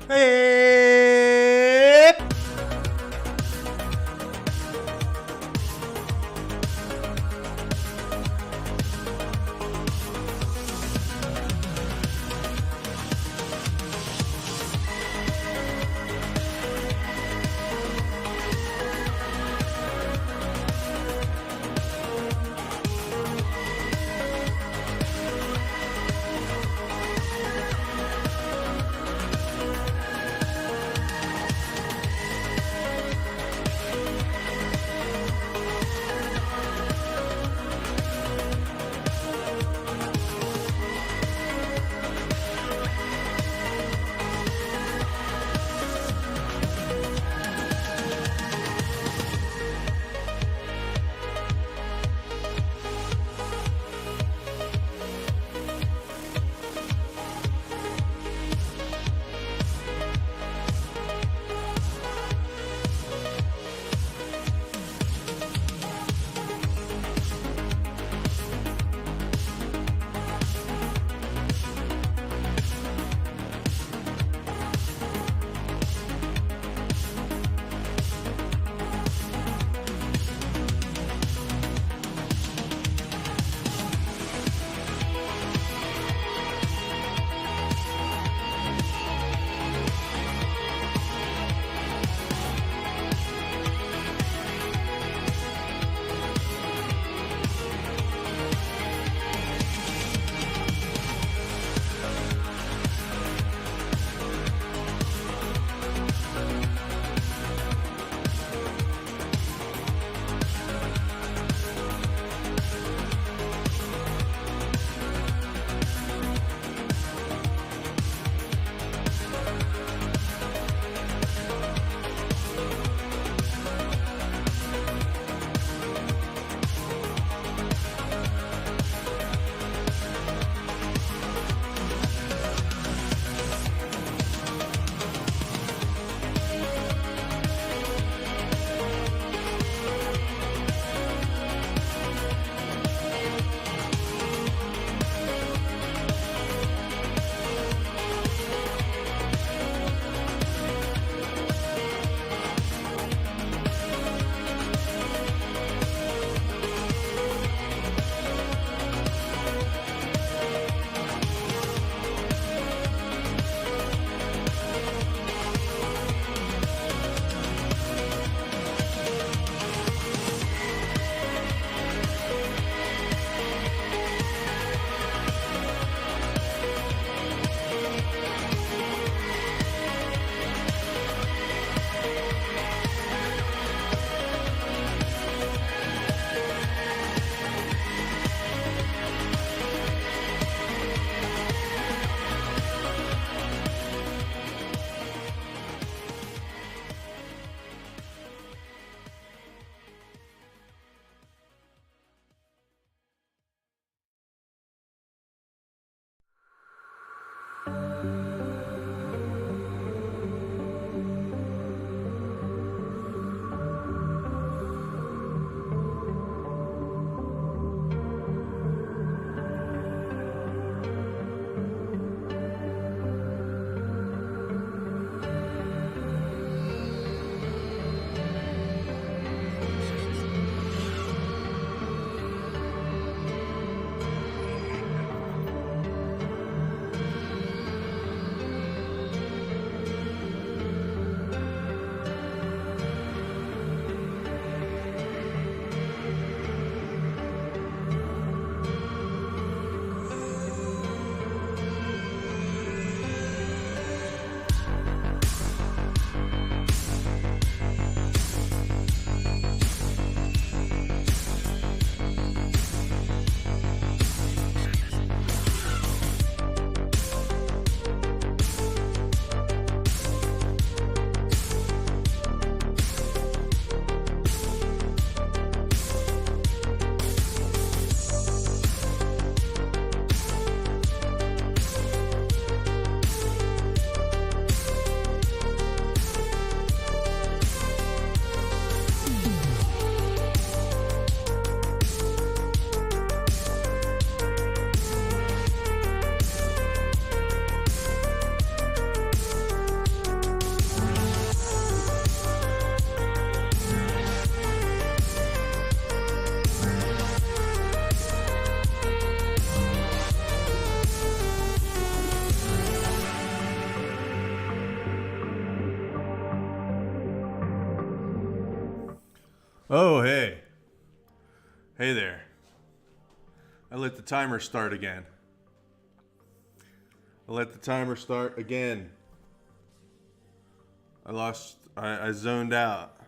เฮ้ย Oh, hey. Hey there. I let the timer start again. I zoned out.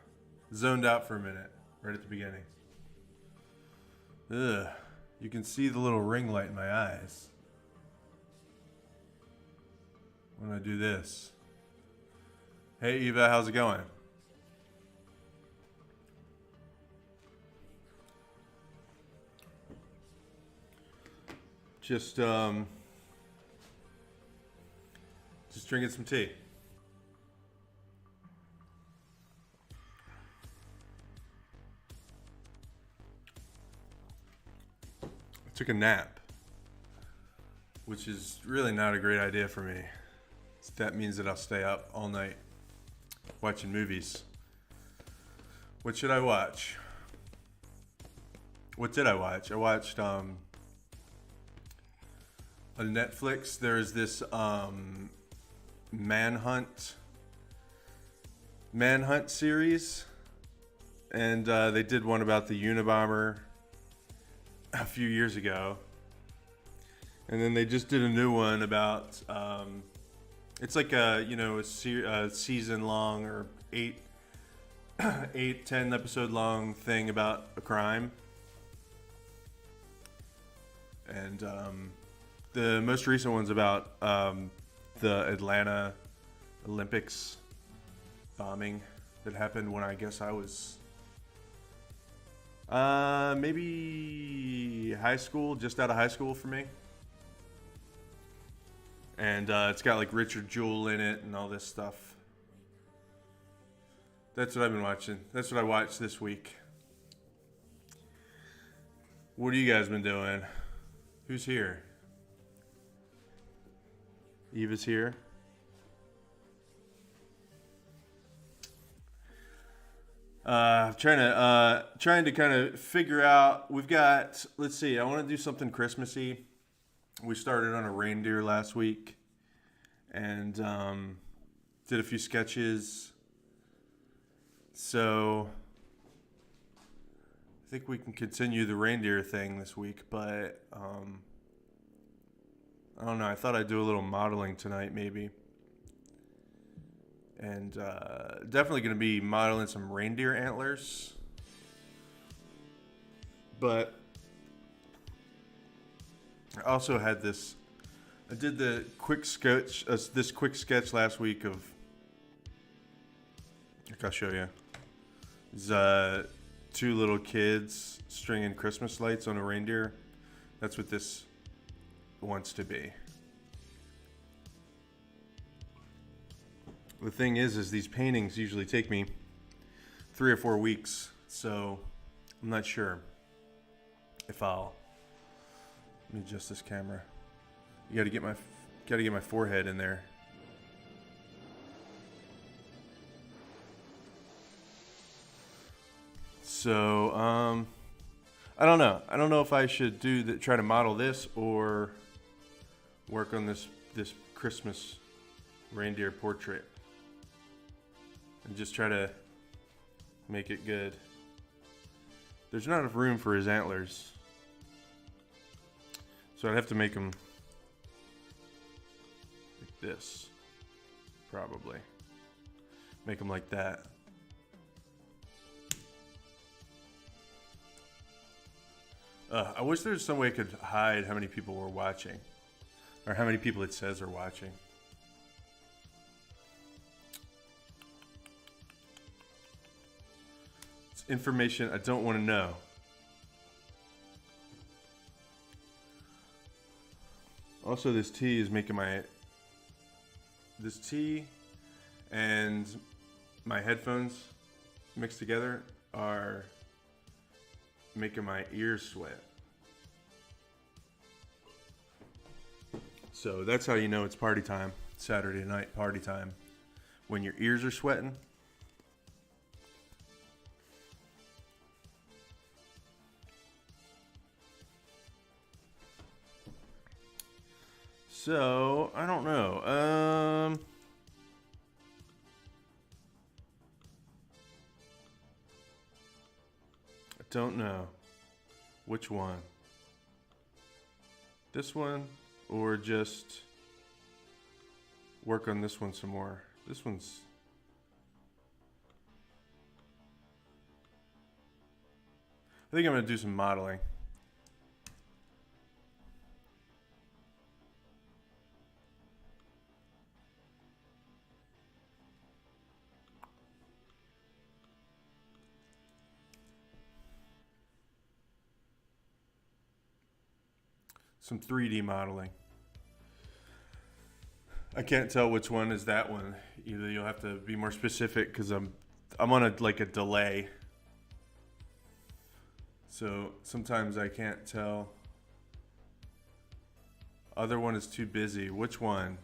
Zoned out for a minute, right at the beginning. Ugh. You can see the little ring light in my eyes when I do this. Hey, Eva, how's it going? Just drinking some tea. I took a nap, which is really not a great idea for me. That means that I'll stay up all night watching movies. What should I watch? What did I watch? I watched on Netflix. There's this Manhunt series, and they did one about the Unabomber a few years ago, and then they just did a new one about it's like a season long or 10 episode long thing about a crime, and the most recent one's about the Atlanta Olympics bombing that happened when I guess I was maybe high school, just out of high school for me. And it's got like Richard Jewell in it and all this stuff. That's what I've been watching. That's what I watched this week. What have you guys been doing? Who's here? Eva's here. Trying to kind of figure out. We've got. Let's see. I want to do something Christmassy. We started on a reindeer last week, and did a few sketches. So I think we can continue the reindeer thing this week, but I don't know. I thought I'd do a little modeling tonight, maybe. And definitely going to be modeling some reindeer antlers. But I also had this. I did the quick sketch. This quick sketch last week of. I'll show you. These two little kids stringing Christmas lights on a reindeer. That's what this wants to be. The thing is these paintings usually take me 3 or 4 weeks, so I'm not sure if I'll. Let me adjust this camera. You gotta get my forehead in there. So I don't know. I don't know if I should try to model this or work on this Christmas reindeer portrait and just try to make it good. There's not enough room for his antlers, so I'd have to make them like this, probably. Make them like that. I wish there was some way I could hide how many people were watching, or how many people it says are watching. It's information I don't want to know. Also, this tea is making this tea and my headphones mixed together are making my ears sweat. So that's how you know it's party time. Saturday night party time. When your ears are sweating. So, I don't know. don't know which one. This one, or just work on this one some more. This one's... I think I'm going to do some modeling. Some 3D modeling. I can't tell which one is that one. Either you'll have to be more specific because I'm on a delay. So sometimes I can't tell. Other one is too busy. Which one?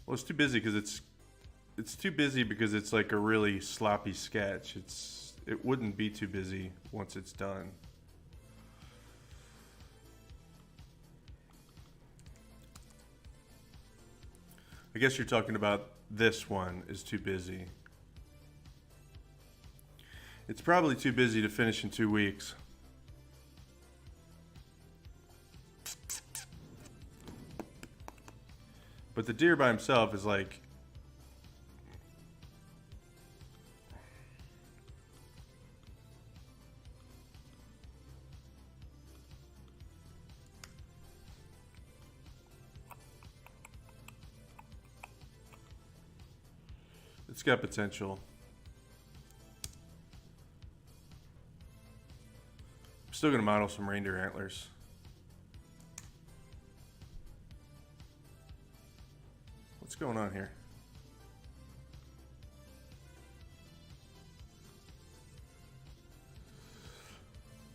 Well, it's too busy because it's too busy because it's like a really sloppy sketch. It wouldn't be too busy once it's done. I guess you're talking about this one is too busy. It's probably too busy to finish in 2 weeks. But the deer by himself is like... It's got potential. I'm still gonna model some reindeer antlers. What's going on here?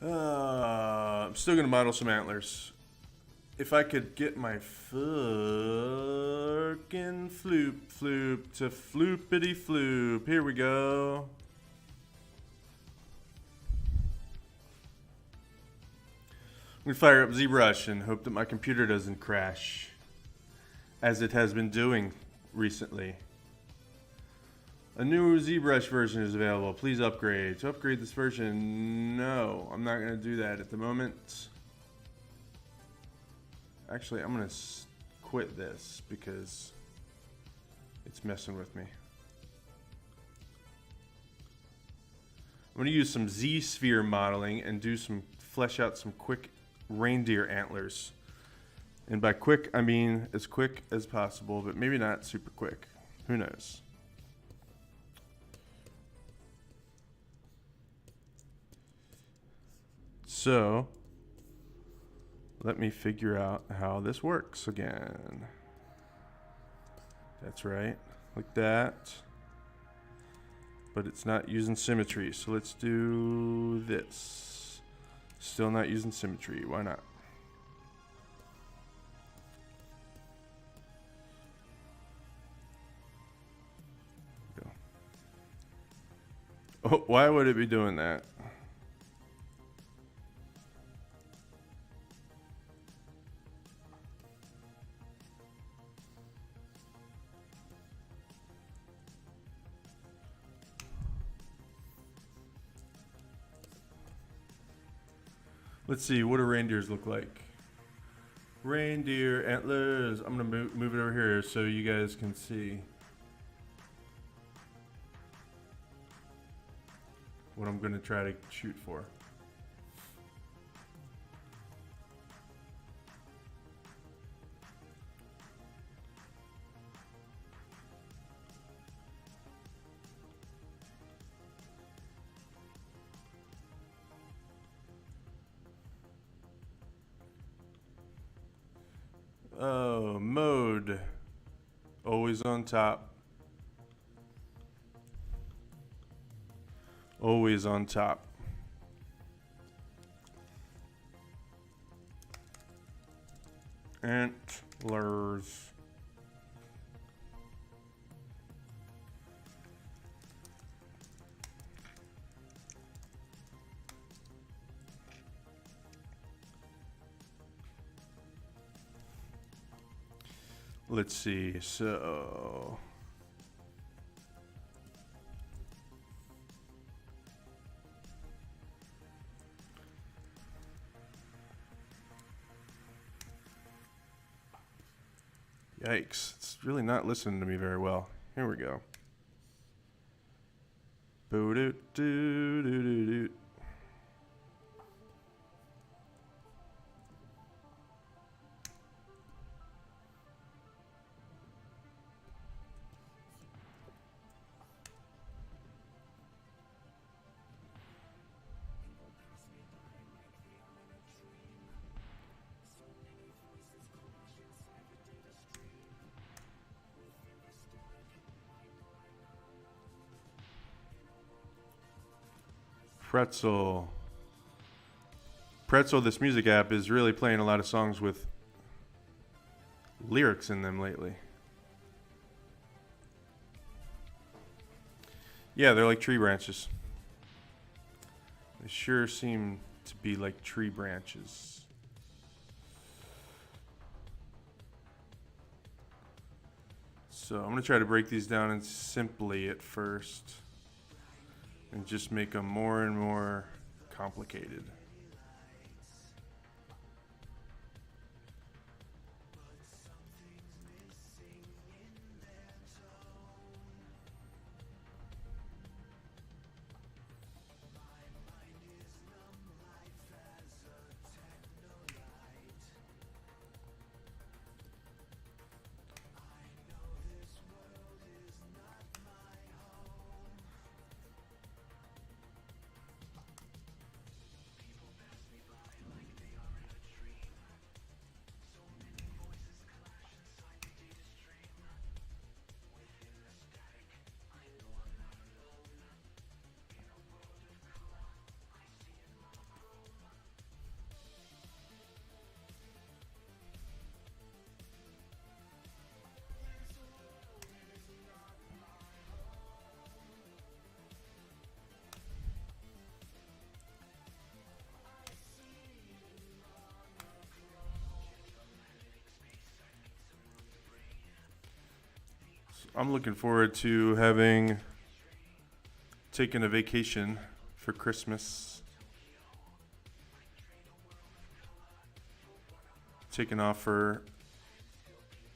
I'm still gonna model some antlers. If I could get my fucking floop to floopity floop. Here we go. I'm gonna fire up ZBrush and hope that my computer doesn't crash, as it has been doing recently. A new ZBrush version is available. Please upgrade. To upgrade this version, no, I'm not gonna do that at the moment. Actually, I'm gonna quit this because it's messing with me. I'm gonna use some Z-sphere modeling and flesh out some quick reindeer antlers. And by quick, I mean as quick as possible, but maybe not super quick. Who knows? So, let me figure out how this works again. That's right, like that. But it's not using symmetry, so let's do this. Still not using symmetry, why not? Go. Oh, why would it be doing that? Let's see, what do reindeers look like? Reindeer antlers. I'm gonna move it over here so you guys can see what I'm gonna try to shoot for. Oh, mode. Always on top. Always on top. Antlers. let's see. So yikes. It's really not listening to me very well. Here we go. Boo-doo-doo-doo-doo-doo. Pretzel. Pretzel, this music app, is really playing a lot of songs with lyrics in them lately. Yeah, they're like tree branches. They sure seem to be like tree branches. So I'm going to try to break these down and simply at first and just make them more and more complicated. I'm looking forward to having taken a vacation for Christmas. Taken off for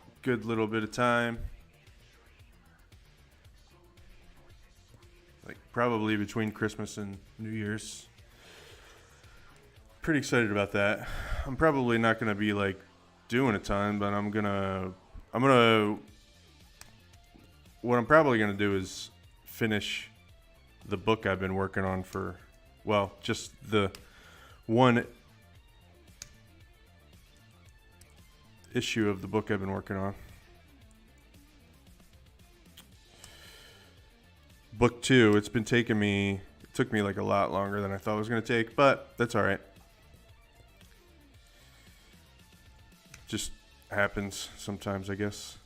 a good little bit of time. Like probably between Christmas and New Year's. Pretty excited about that. I'm probably not going to be like doing a ton, but what I'm probably going to do is finish the book I've been working on for, well, just the one issue of the book I've been working on. Book 2, it took me like a lot longer than I thought it was going to take, but that's all right. Just happens sometimes, I guess.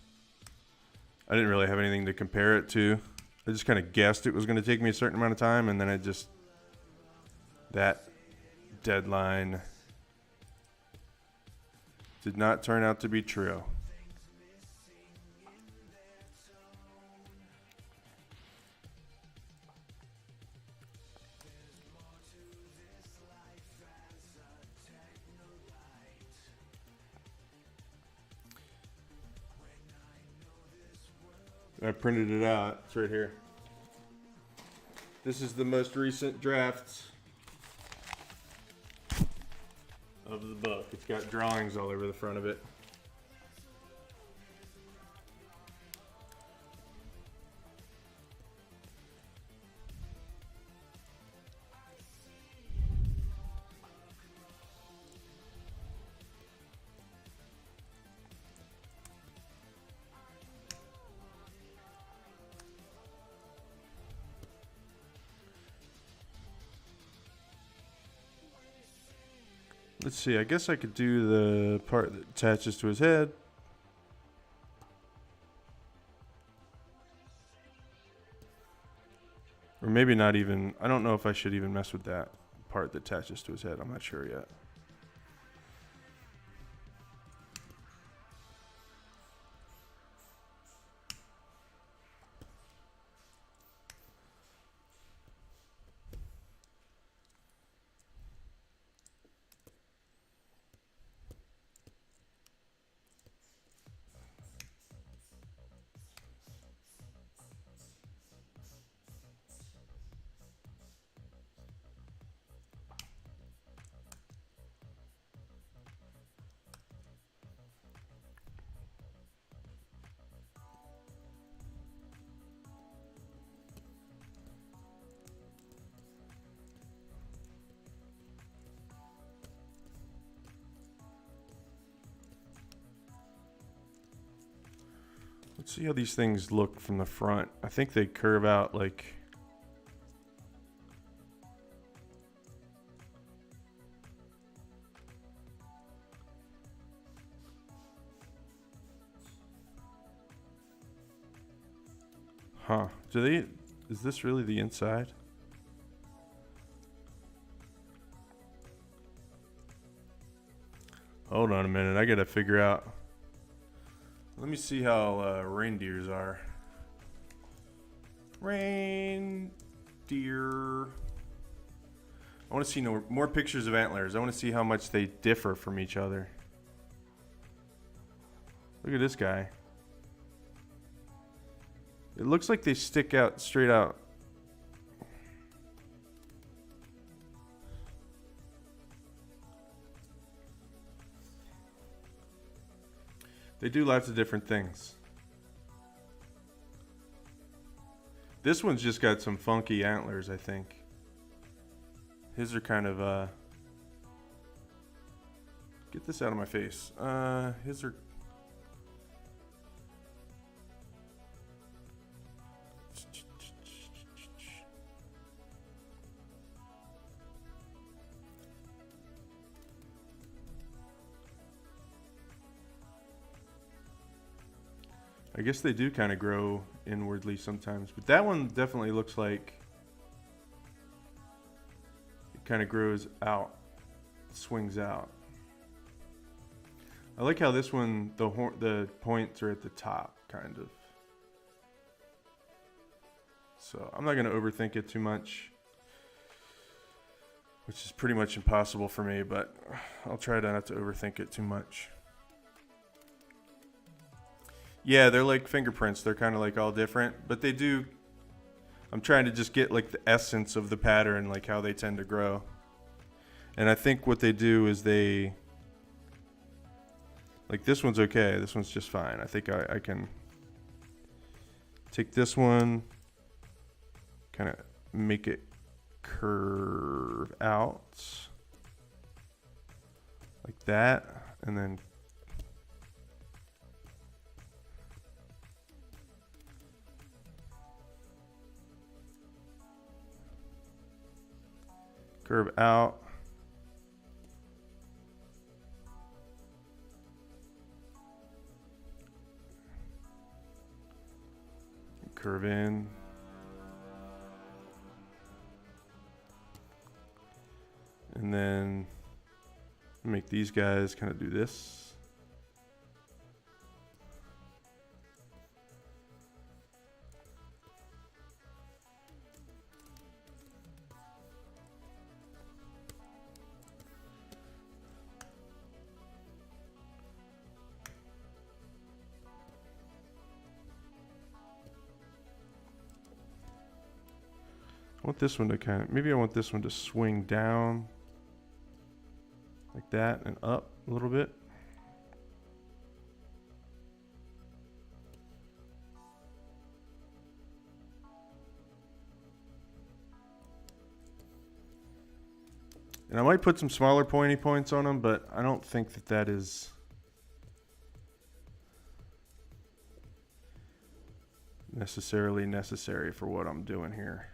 I didn't really have anything to compare it to. I just kind of guessed it was going to take me a certain amount of time, and then that deadline did not turn out to be true. I printed it out. It's right here. This is the most recent draft of the book. It's got drawings all over the front of it. Let's see, I guess I could do the part that attaches to his head. Or maybe not even, I don't know if I should even mess with that part that attaches to his head. I'm not sure yet. Let's see how these things look from the front. I think they curve out like... Huh. Do they... Is this really the inside? Hold on a minute. I gotta figure out... Let me see how reindeers are. Reindeer. I want to see more pictures of antlers. I want to see how much they differ from each other. Look at this guy. It looks like they stick out straight out. They do lots of different things. This one's just got some funky antlers, I think. His are kind of, get this out of my face. His are... I guess they do kind of grow inwardly sometimes, but that one definitely looks like it kind of grows out, swings out. I like how this one, the points are at the top, kind of. So I'm not going to overthink it too much, which is pretty much impossible for me, but I'll try not to overthink it too much. Yeah, they're like fingerprints. They're kind of like all different, but they do... I'm trying to just get like the essence of the pattern, like how they tend to grow. And I think what they do is they... Like this one's okay. This one's just fine. I think I can take this one, kind of make it curve out like that, and then curve out. Curve in. And then make these guys kind of do this. I want this one to kind of, maybe I want this one to swing down like that and up a little bit. And I might put some smaller pointy points on them, but I don't think that that is necessarily necessary for what I'm doing here.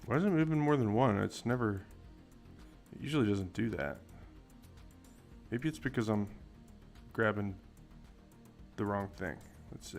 Why is it moving more than one? It's never, it usually doesn't do that. Maybe it's because I'm grabbing the wrong thing. Let's see.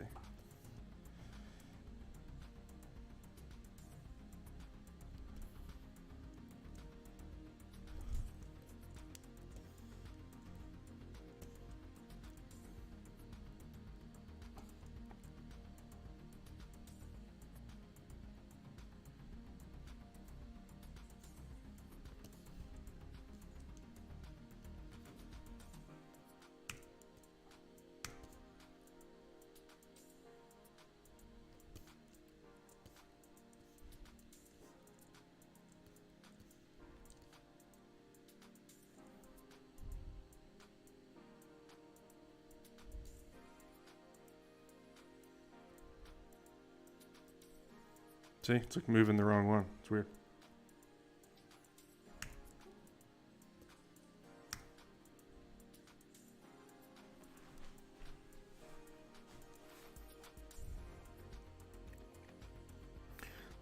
See, it's like moving the wrong one. It's weird.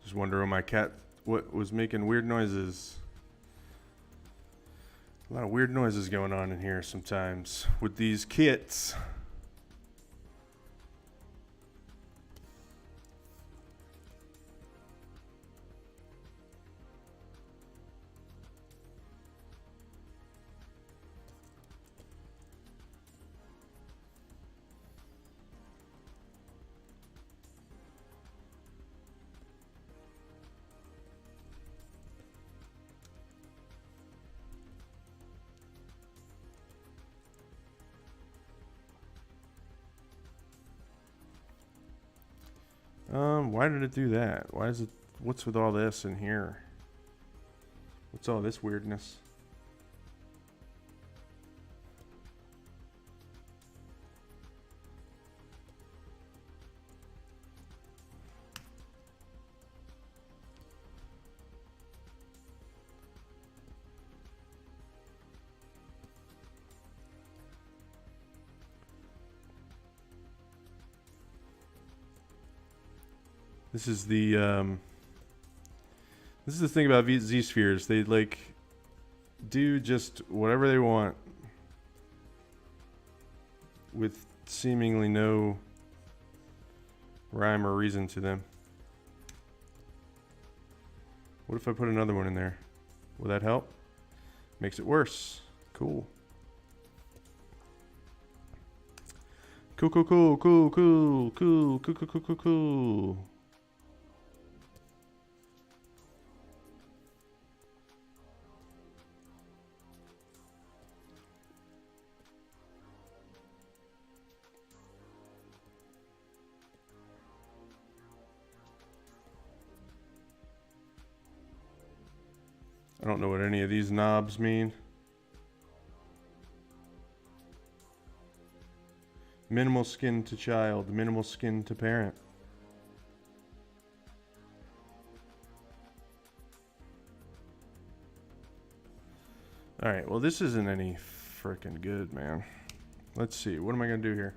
Just wonder when my cat what was making weird noises. A lot of weird noises going on in here sometimes with these kits. Why did it do that? Why is it, what's with all this in here? What's all this weirdness? This is the thing about Z-spheres. They like do just whatever they want with seemingly no rhyme or reason to them. What if I put another one in there? Will that help? Makes it worse. Cool. Cool, cool, cool, cool, cool, cool, cool, cool, cool, cool, cool. I don't know what any of these knobs mean. Minimal skin to child, minimal skin to parent. Alright, well this isn't any frickin' good, man. Let's see, what am I gonna do here?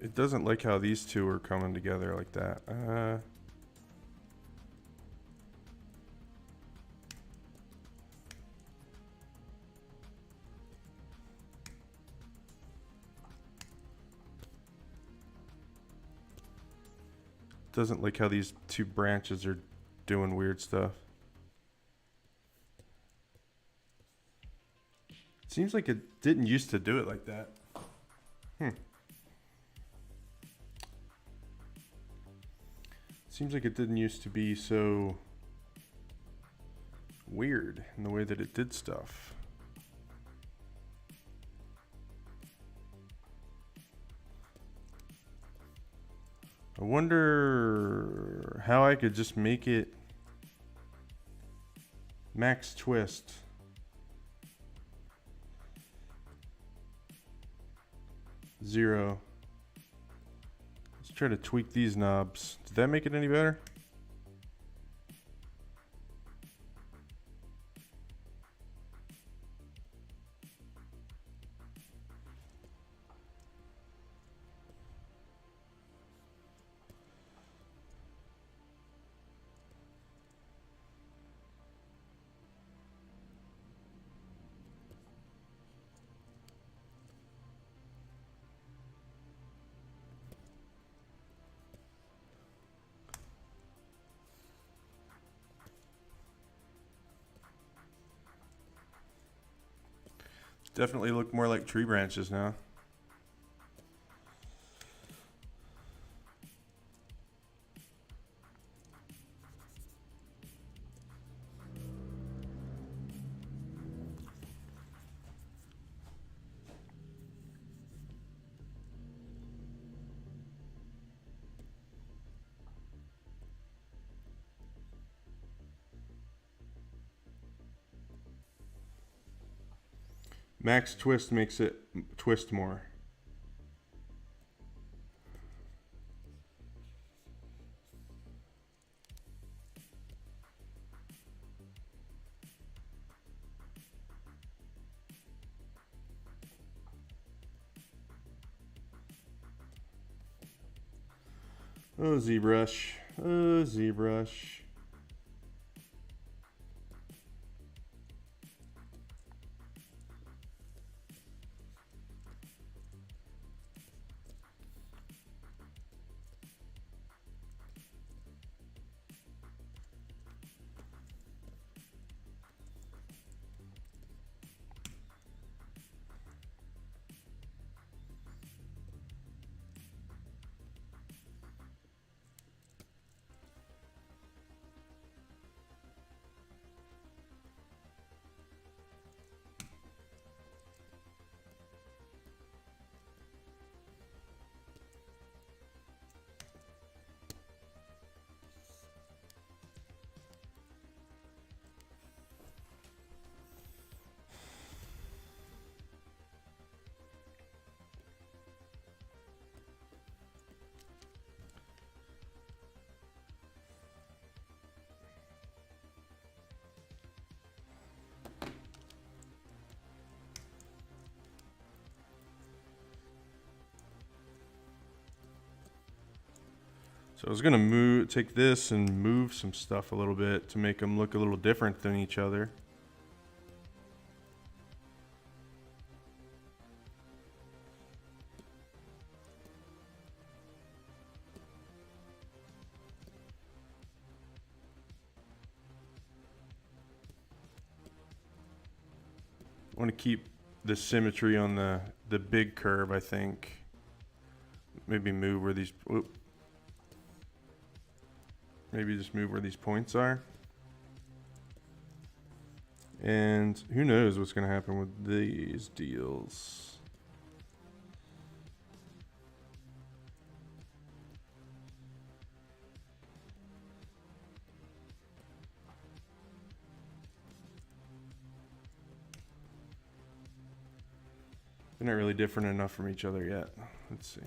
It doesn't like how these two are coming together like that. Doesn't like how these two branches are doing weird stuff. Seems like it didn't used to do it like that. Seems like it didn't used to be so weird in the way that it did stuff. I wonder how I could just make it max twist. Zero. Let's try to tweak these knobs. Did that make it any better? Definitely look more like tree branches now. Max twist makes it twist more. Oh, ZBrush. Oh, ZBrush. So I was gonna take this and move some stuff a little bit to make them look a little different than each other. I want to keep the symmetry on the big curve, I think. Maybe move where these... Whoop. Maybe just move where these points are. And who knows what's going to happen with these deals. They're not really different enough from each other yet. Let's see.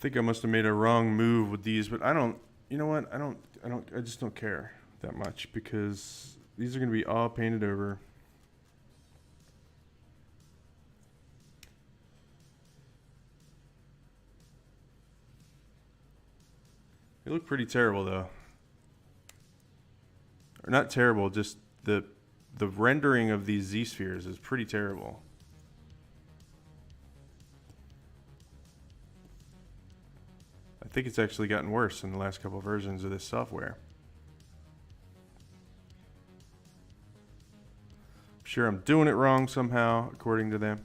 think I must have made a wrong move with these, but I don't, you know what? I just don't care that much because these are going to be all painted over. They look pretty terrible though. Or not terrible, just the rendering of these Z-spheres is pretty terrible. I think it's actually gotten worse in the last couple of versions of this software. I'm sure I'm doing it wrong somehow, according to them.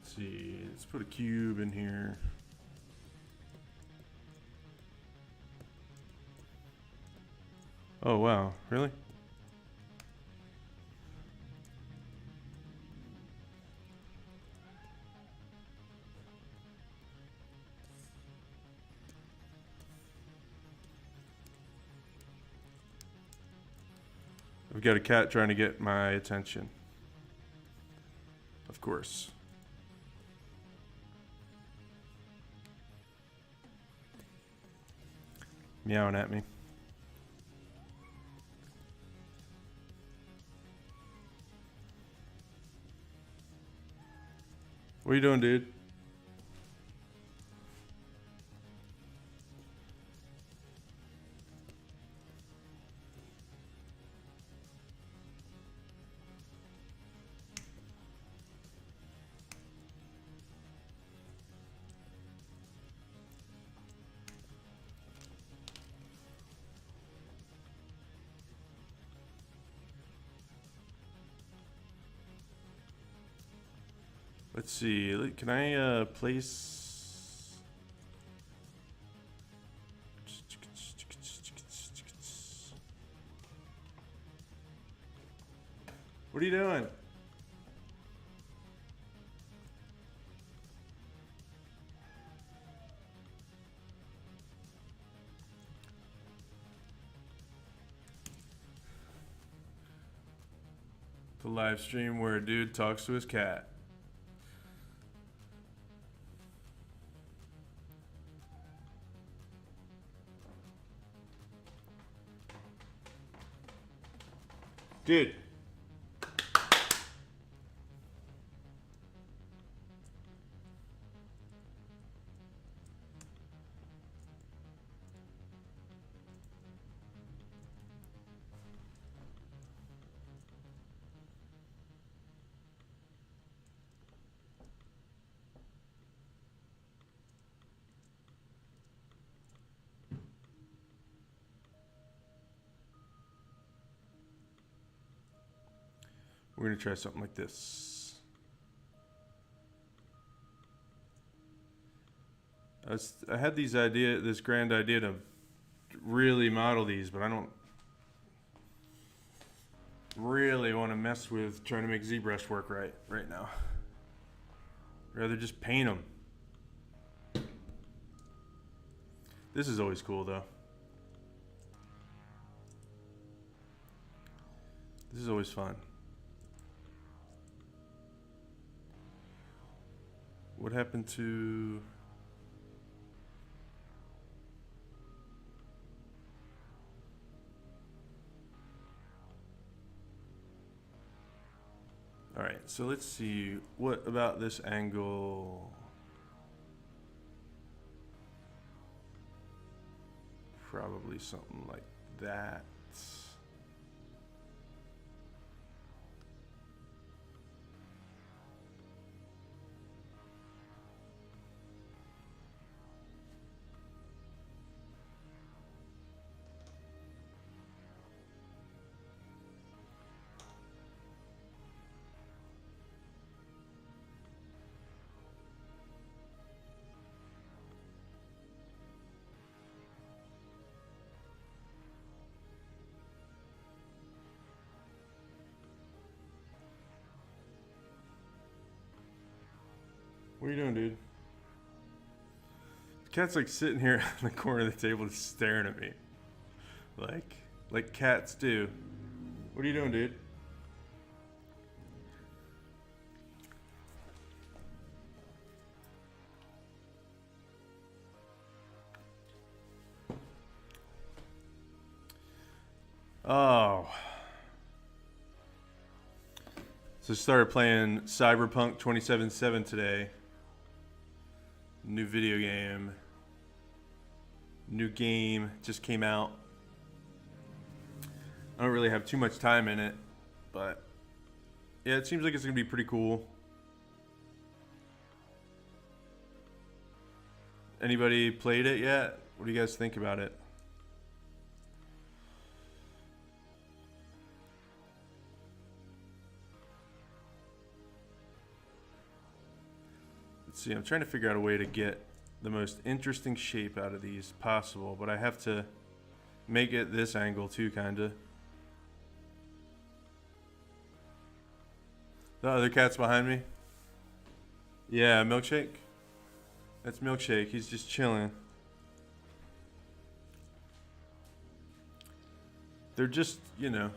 Let's see, let's put a cube in here. Oh wow, really? I've got a cat trying to get my attention. Of course. Meowing at me. What are you doing, dude? Let's see. Can I place? What are you doing? The live stream where a dude talks to his cat. Dude. We're gonna try something like this. I had this grand idea to really model these, but I don't really want to mess with trying to make ZBrush work right now. I'd rather just paint them. This is always cool though. This is always fun. What happened to... All right, so let's see. What about this angle? Probably something like that. are you doing, dude? The cat's like sitting here in the corner of the table just staring at me. Like cats do. What are you doing, dude? Oh. So I started playing Cyberpunk 2077 today. New video game. New game just came out. I don't really have too much time in it, but yeah, it seems like it's gonna be pretty cool. Anybody played it yet? What do you guys think about it? Let's see, I'm trying to figure out a way to get the most interesting shape out of these possible, but I have to make it this angle too, kinda. The other cat's behind me. Yeah, Milkshake. That's Milkshake. He's just chilling. They're just, you know,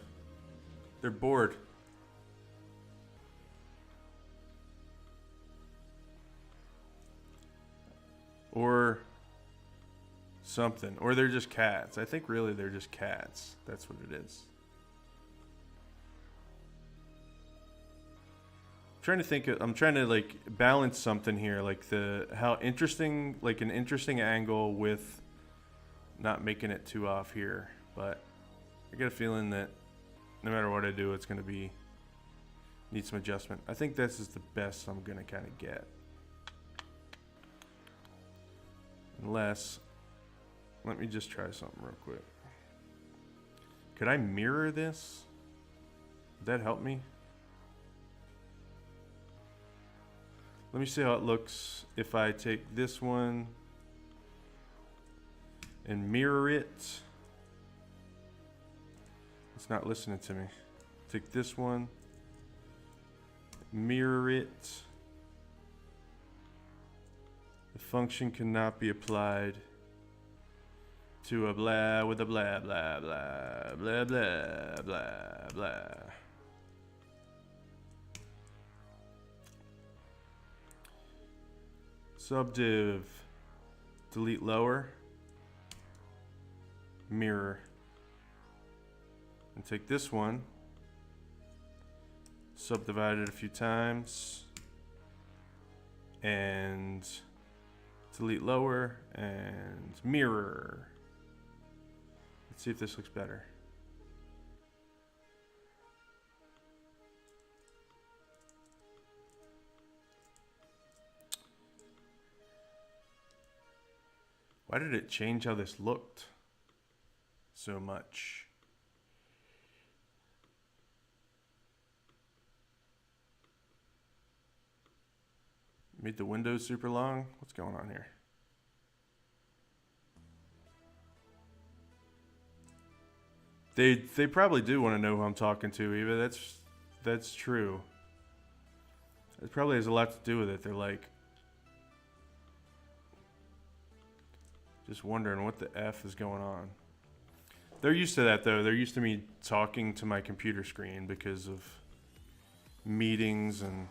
they're bored. Or something. Or they're just cats. I think really they're just cats. That's what it is. I'm trying to like balance something here, like how interesting, like an interesting angle with not making it too off here. But I get a feeling that no matter what I do, it's gonna need some adjustment. I think this is the best I'm gonna kind of get. Unless, let me just try something real quick. Could I mirror this? Would that help me? Let me see how it looks if I take this one and mirror it. It's not listening to me. Take this one, mirror it. The function cannot be applied to a blah with a blah blah blah blah blah blah blah. Subdiv, delete lower, mirror, and take this one, subdivide it a few times, and delete lower, and mirror. Let's see if this looks better. Why did it change how this looked so much? Made the windows super long? What's going on here? They probably do want to know who I'm talking to, Eva. That's true. It probably has a lot to do with it. They're like, just wondering what the F is going on. They're used to that, though. They're used to me talking to my computer screen because of meetings and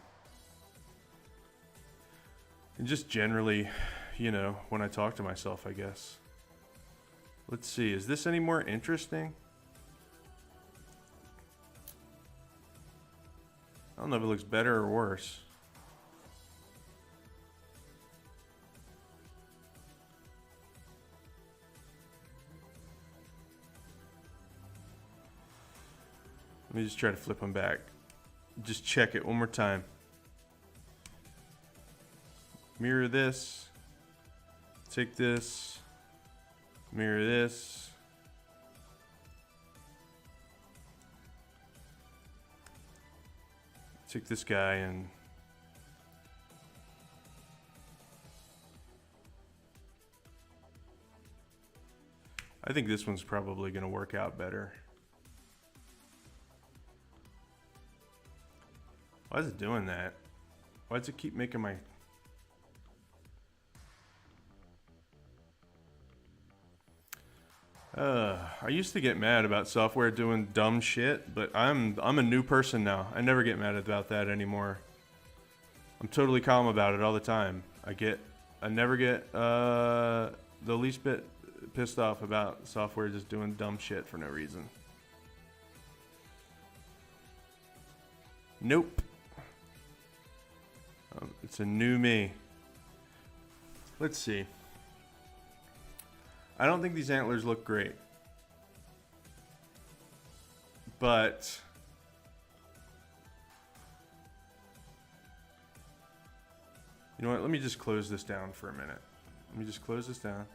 just generally, you know, when I talk to myself, I guess. Let's see. Is this any more interesting? I don't know if it looks better or worse. Let me just try to flip them back. Just check it one more time. Mirror this. Take this. Mirror this. Take this guy and I think this one's probably going to work out better. Why is it doing that? Why does it keep making my I used to get mad about software doing dumb shit, but I'm a new person now. I never get mad about that anymore. I'm totally calm about it all the time. I never get the least bit pissed off about software just doing dumb shit for no reason. Nope. It's a new me. Let's see. I don't think these antlers look great. But you know what? Let me just close this down for a minute. Let me just close this down.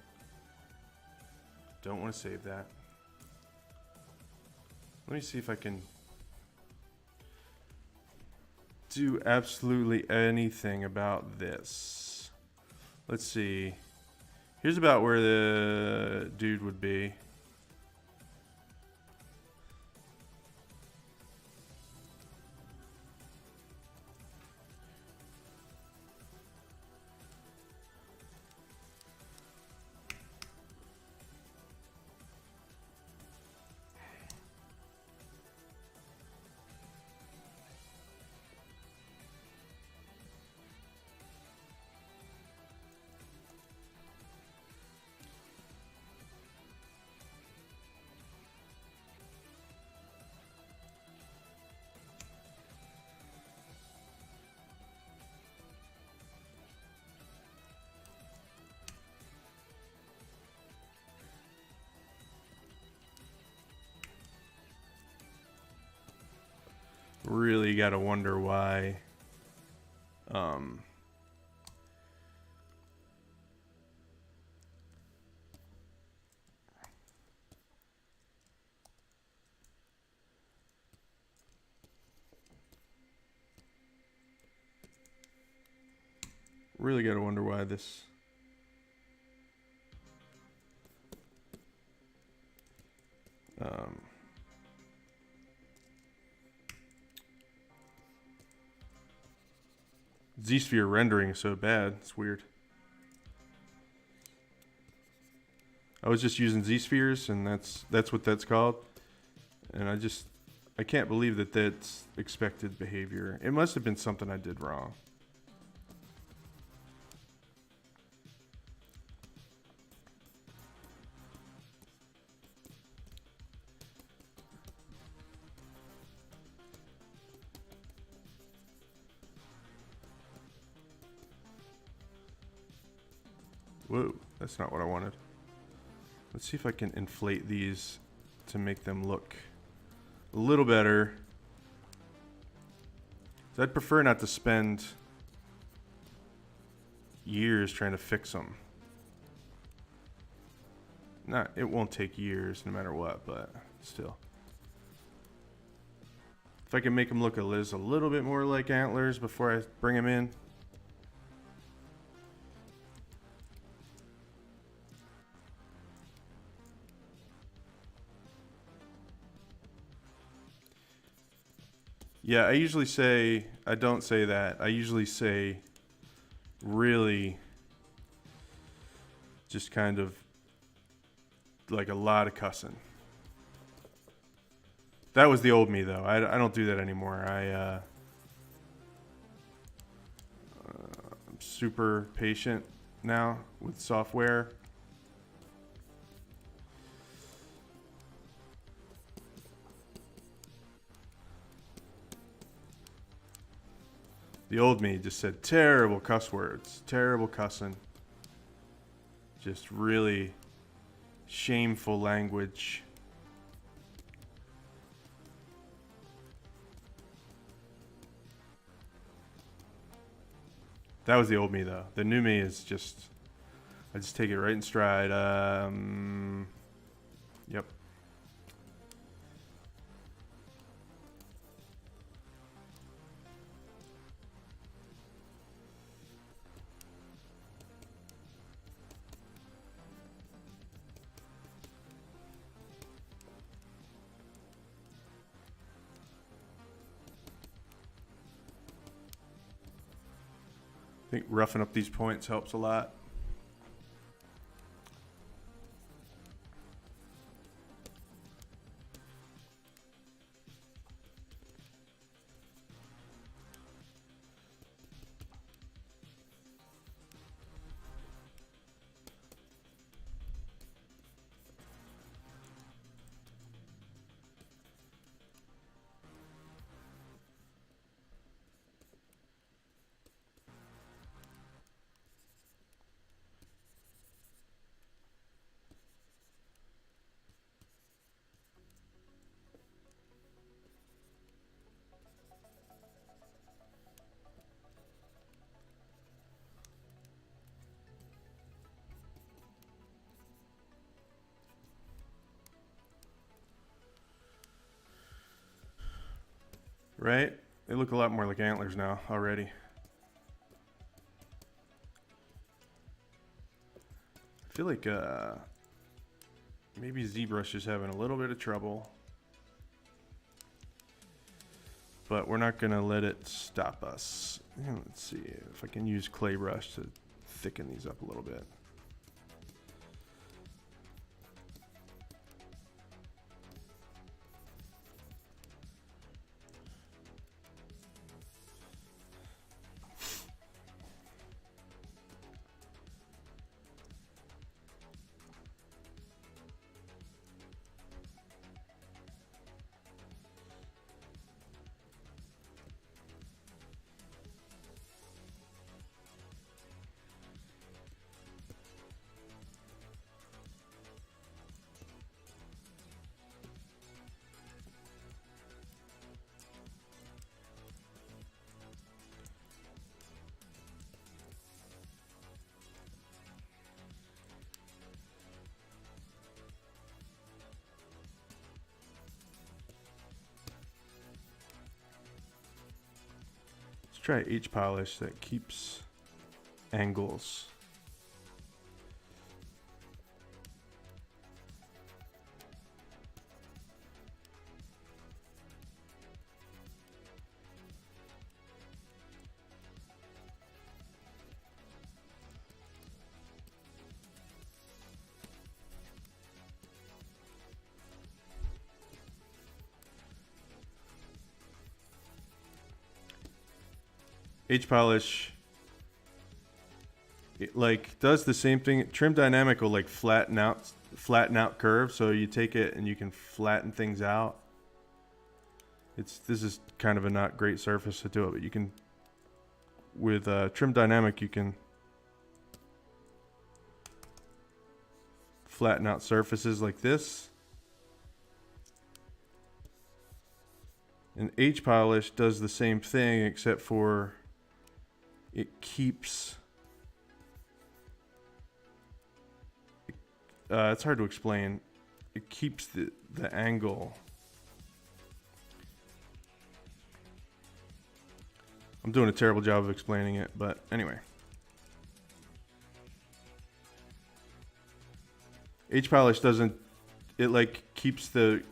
Don't want to save that. Let me see if I can do absolutely anything about this. Let's see. Here's about where the dude would be. Really got to wonder why. Really got to wonder why this. Z-Sphere rendering is so bad. It's weird. I was just using Z-Spheres, and that's what that's called. And I can't believe that that's expected behavior. It must have been something I did wrong. Whoa, that's not what I wanted. Let's see if I can inflate these to make them look a little better. So I'd prefer not to spend years trying to fix them. It won't take years no matter what, but still. If I can make them look a little bit more like antlers before I bring them in. Yeah, I usually say, I don't say that. I usually say really just kind of like a lot of cussing. That was the old me, though. I don't do that anymore. I'm super patient now with software. The old me just said terrible cuss words, terrible cussing. Just really shameful language. That was the old me, though. The new me is just, I just take it right in stride. Yep. I think roughing up these points helps a lot. Right? They look a lot more like antlers now already. I feel like maybe ZBrush is having a little bit of trouble. But we're not going to let it stop us. Let's see if I can use clay brush to thicken these up a little bit. Try H polish that keeps angles. H polish, it like does the same thing. Trim dynamic will like flatten out curves. So you take it and you can flatten things out. This is kind of a not great surface to do it, but you can with trim dynamic you can flatten out surfaces like this. And H polish does the same thing except for it keeps, it's hard to explain. It keeps the angle. I'm doing a terrible job of explaining it, but anyway. H polish doesn't, it like keeps the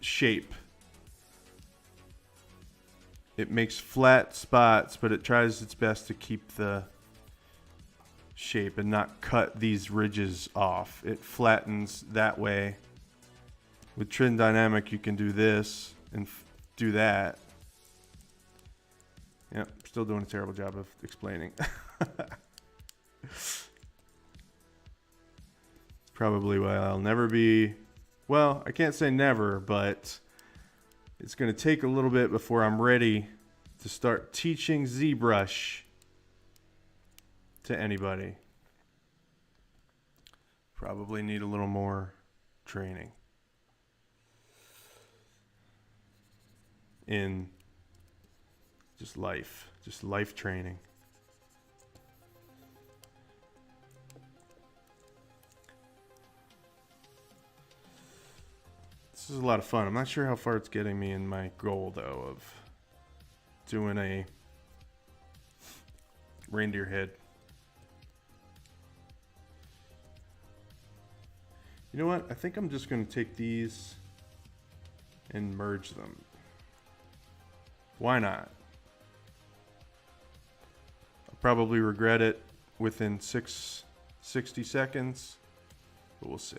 shape. It makes flat spots, but it tries its best to keep the shape and not cut these ridges off. It flattens that way. With trim dynamic, you can do this and do that. Yep, still doing a terrible job of explaining. Probably why I'll never be, well, I can't say never, but it's going to take a little bit before I'm ready to start teaching ZBrush to anybody. Probably need a little more training in just life training. This is a lot of fun. I'm not sure how far it's getting me in my goal, though, of doing a reindeer head. You know what? I think I'm just going to take these and merge them. Why not? I'll probably regret it within 60 seconds, but we'll see.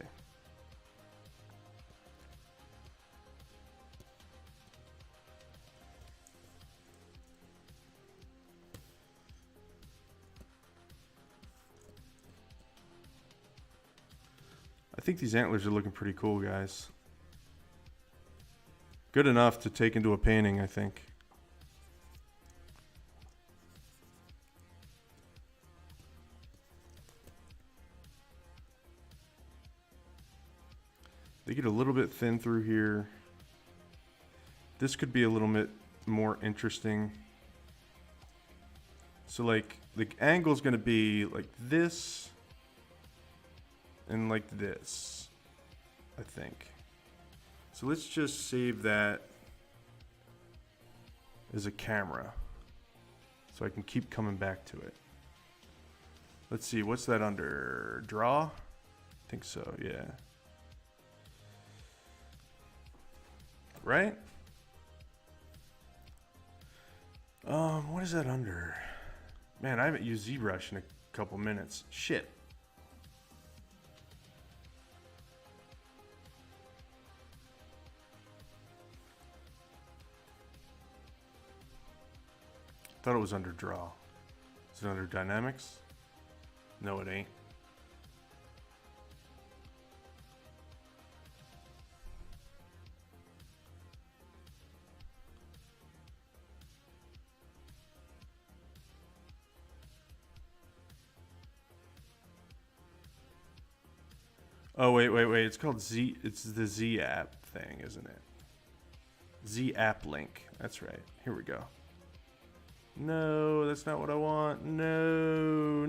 I think these antlers are looking pretty cool, guys. Good enough to take into a painting, I think. They get a little bit thin through here. This could be a little bit more interesting. So like the angle is going to be like this and like this, I think. So let's just save that as a camera. So I can keep coming back to it. Let's see, what's that under? Draw? I think so, yeah. Right? What is that under? Man, I haven't used ZBrush in a couple minutes. Shit. Thought it was under Draw. Is it under Dynamics? No, it ain't. Oh, wait. It's called Z. It's the Z app thing, isn't it? Z app link. That's right. Here we go. No, that's not what I want. No.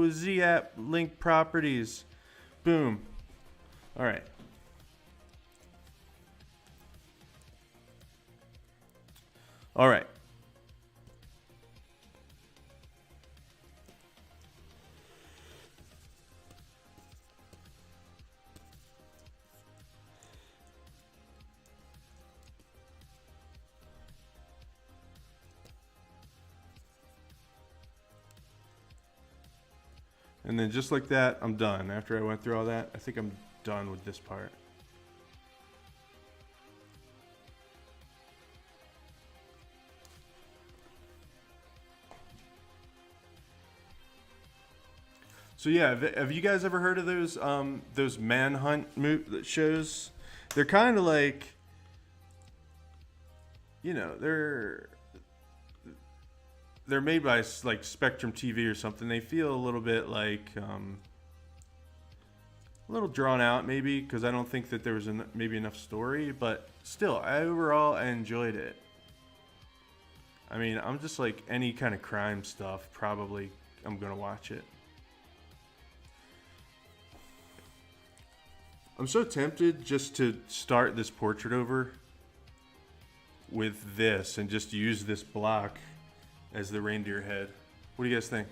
Z app link properties. Boom. All right. All right. And then just like that, I'm done. After I went through all that, I think I'm done with this part. So yeah, have you guys ever heard of those manhunt shows? They're kind of like, you know, they're made by like Spectrum TV or something. They feel a little bit like a little drawn out, maybe, because I don't think that there was maybe enough story. But still, overall I enjoyed it. I mean, I'm just like any kind of crime stuff. Probably I'm gonna watch it. I'm so tempted just to start this portrait over with this and just use this block as the reindeer head. What do you guys think?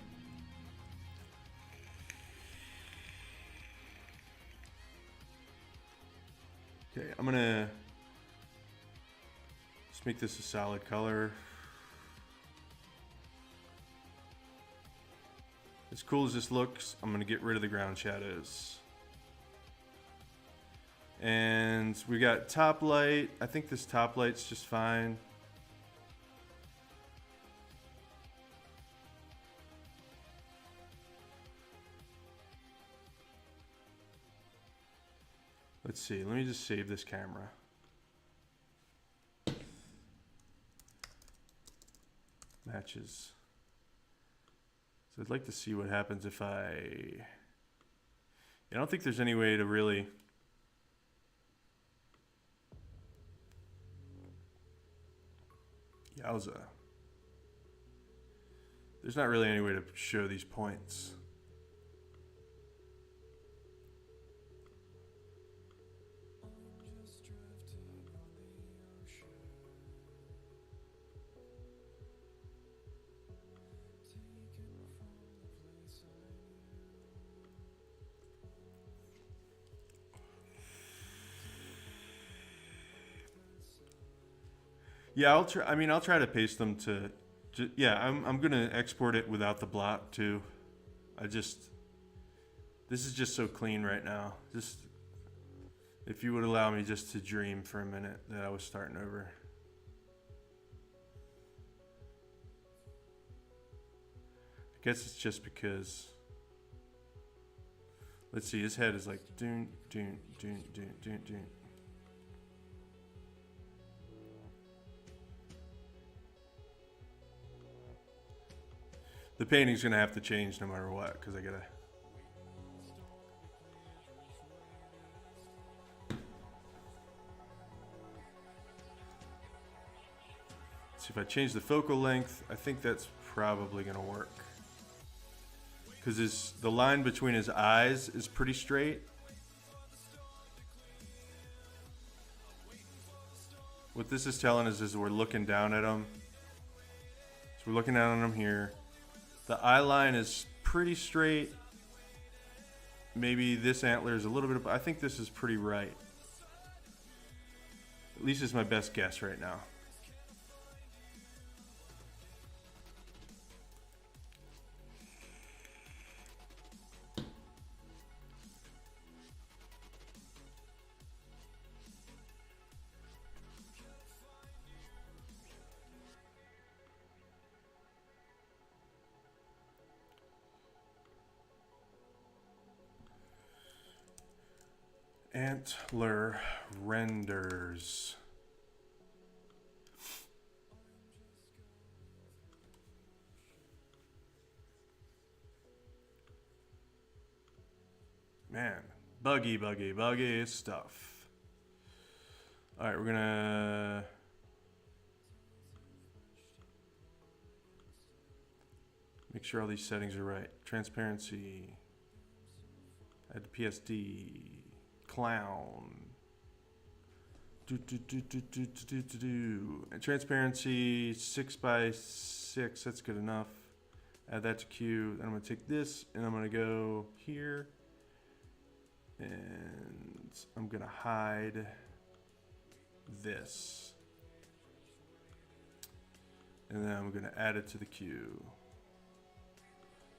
Okay, I'm gonna just make this a solid color. As cool as this looks, I'm gonna get rid of the ground shadows. And we got top light. I think this top light's just fine. Let's see, let me just save this camera. Matches. So I'd like to see what happens if I don't think there's any way to really Yowza. There's not really any way to show these points. Yeah, I'll try. I mean, I'll try to paste them to. Yeah, I'm gonna export it without the blot too. This is just so clean right now. Just if you would allow me just to dream for a minute that I was starting over. I guess it's just because. Let's see. His head is like doon. The painting's gonna have to change no matter what, because I gotta. See if I change the focal length, I think that's probably gonna work. Because the line between his eyes is pretty straight. What this is telling us is we're looking down at them. So we're looking down on them here. The eye line is pretty straight. Maybe this antler is a little bit I think this is pretty right. At least it's my best guess right now. Antler renders. Man, buggy stuff. All right, we're gonna make sure all these settings are right. Transparency, add PSD, clown. And transparency 6x6. That's good enough. Add that to Q. Then I'm gonna take this and I'm gonna go here. And I'm gonna hide this. And then I'm gonna add it to the queue.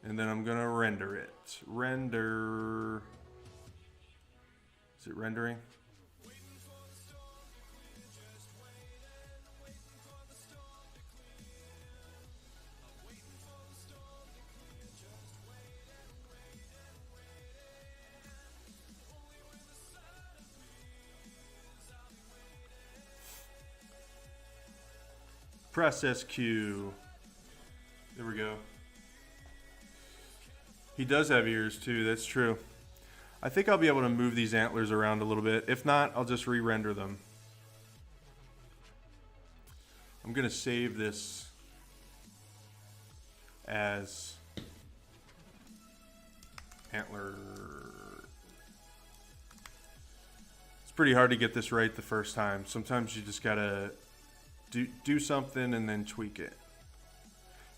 And then I'm gonna render it. Render. Is it rendering? Process queue. There we go. He does have ears too, that's true. I think I'll be able to move these antlers around a little bit. If not, I'll just re-render them. I'm gonna save this as antler. It's pretty hard to get this right the first time. Sometimes you just gotta do something and then tweak it.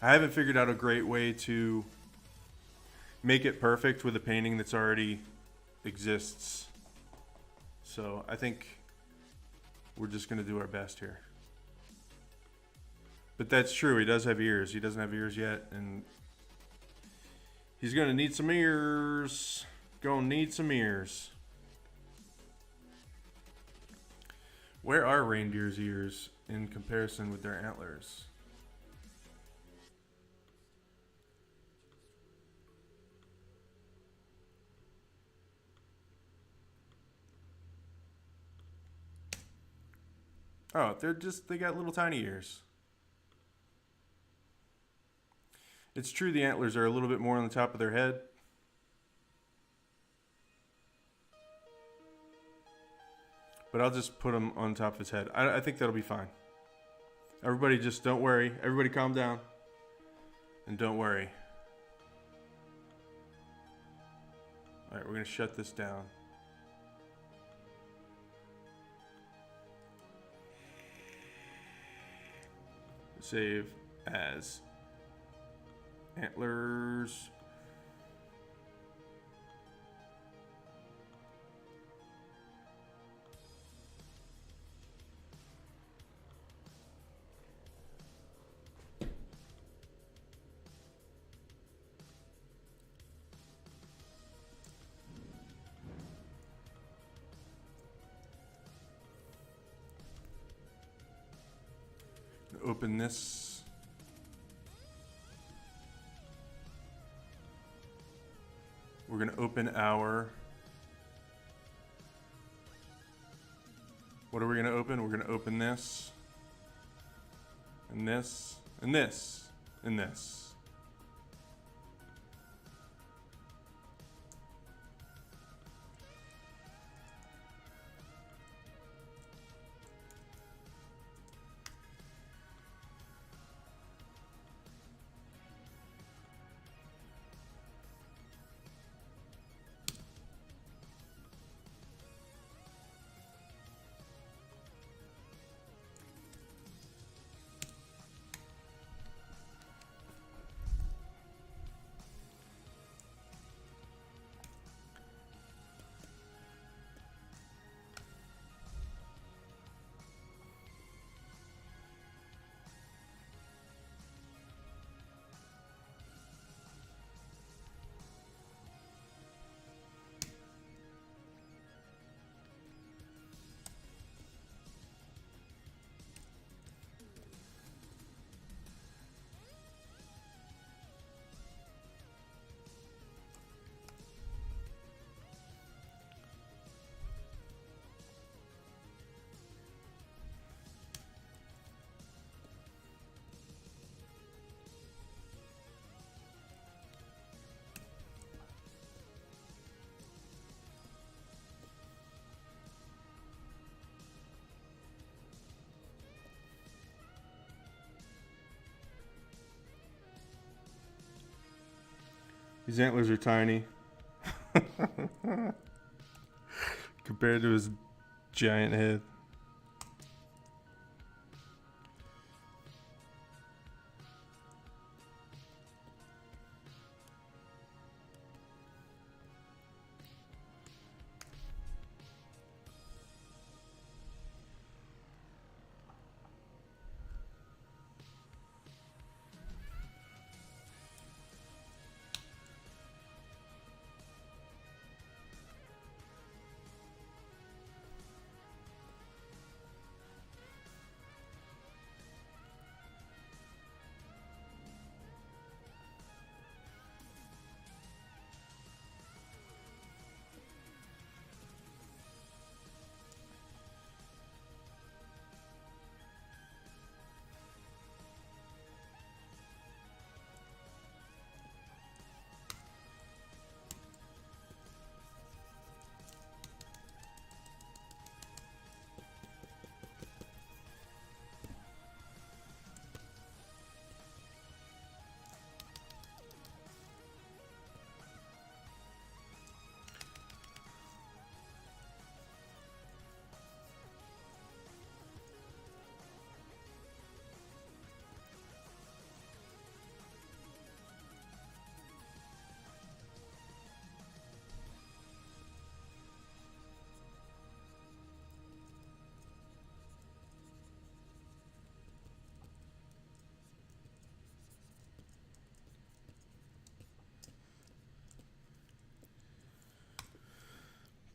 I haven't figured out a great way to make it perfect with a painting that's already exists. So I think we're just going to do our best here. But that's true. He does have ears. He doesn't have ears yet. And he's going to need some ears. Gonna need some ears. Where are reindeer's ears in comparison with their antlers? Oh, they got little tiny ears. It's true the antlers are a little bit more on the top of their head. But I'll just put them on top of his head. I think that'll be fine. Everybody just don't worry. Everybody calm down. And don't worry. Alright, we're going to shut this down. Save as antlers. Open this. We're going to open our... What are we going to open? We're going to open this. And this. And this. And this. His antlers are tiny compared to his giant head.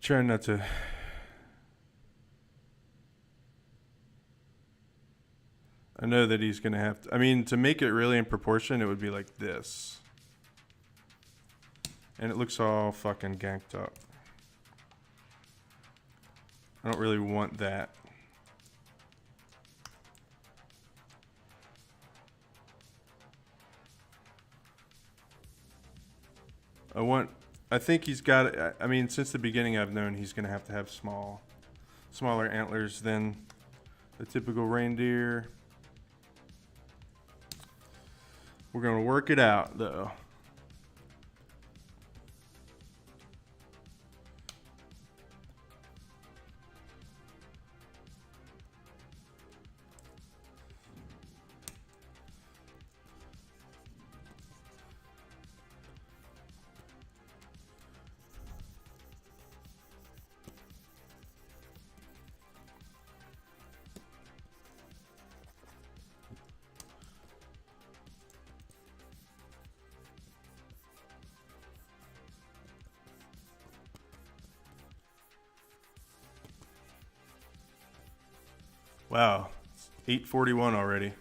Trying not to. I know that he's going to have to. I mean, to make it really in proportion, it would be like this. And it looks all fucking ganked up. I don't really want that. I think he's got, I mean, since the beginning I've known he's going to have smaller antlers than the typical reindeer. We're going to work it out, though. Wow, it's 8:41 already.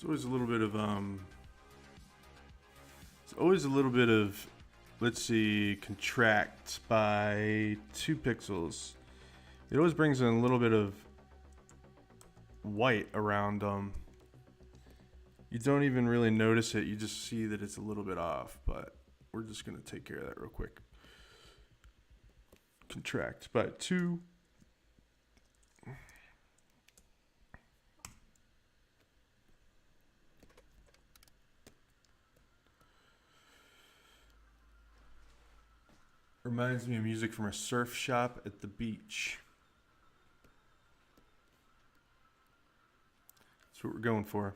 It's always a little bit of it's always a little bit of, let's see, contract by 2 pixels. It always brings in a little bit of white around them. You don't even really notice it. You just see that it's a little bit off, but we're just going to take care of that real quick. Contract by 2. Reminds me of music from a surf shop at the beach. That's what we're going for.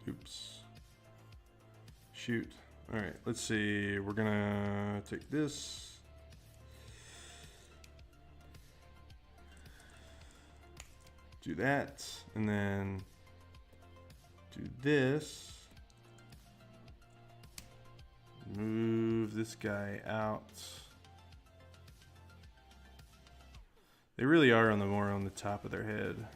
Oops. Shoot. All right, let's see. We're gonna take this. Do that, and then do this. Move this guy out. They really are on the more on the top of their head.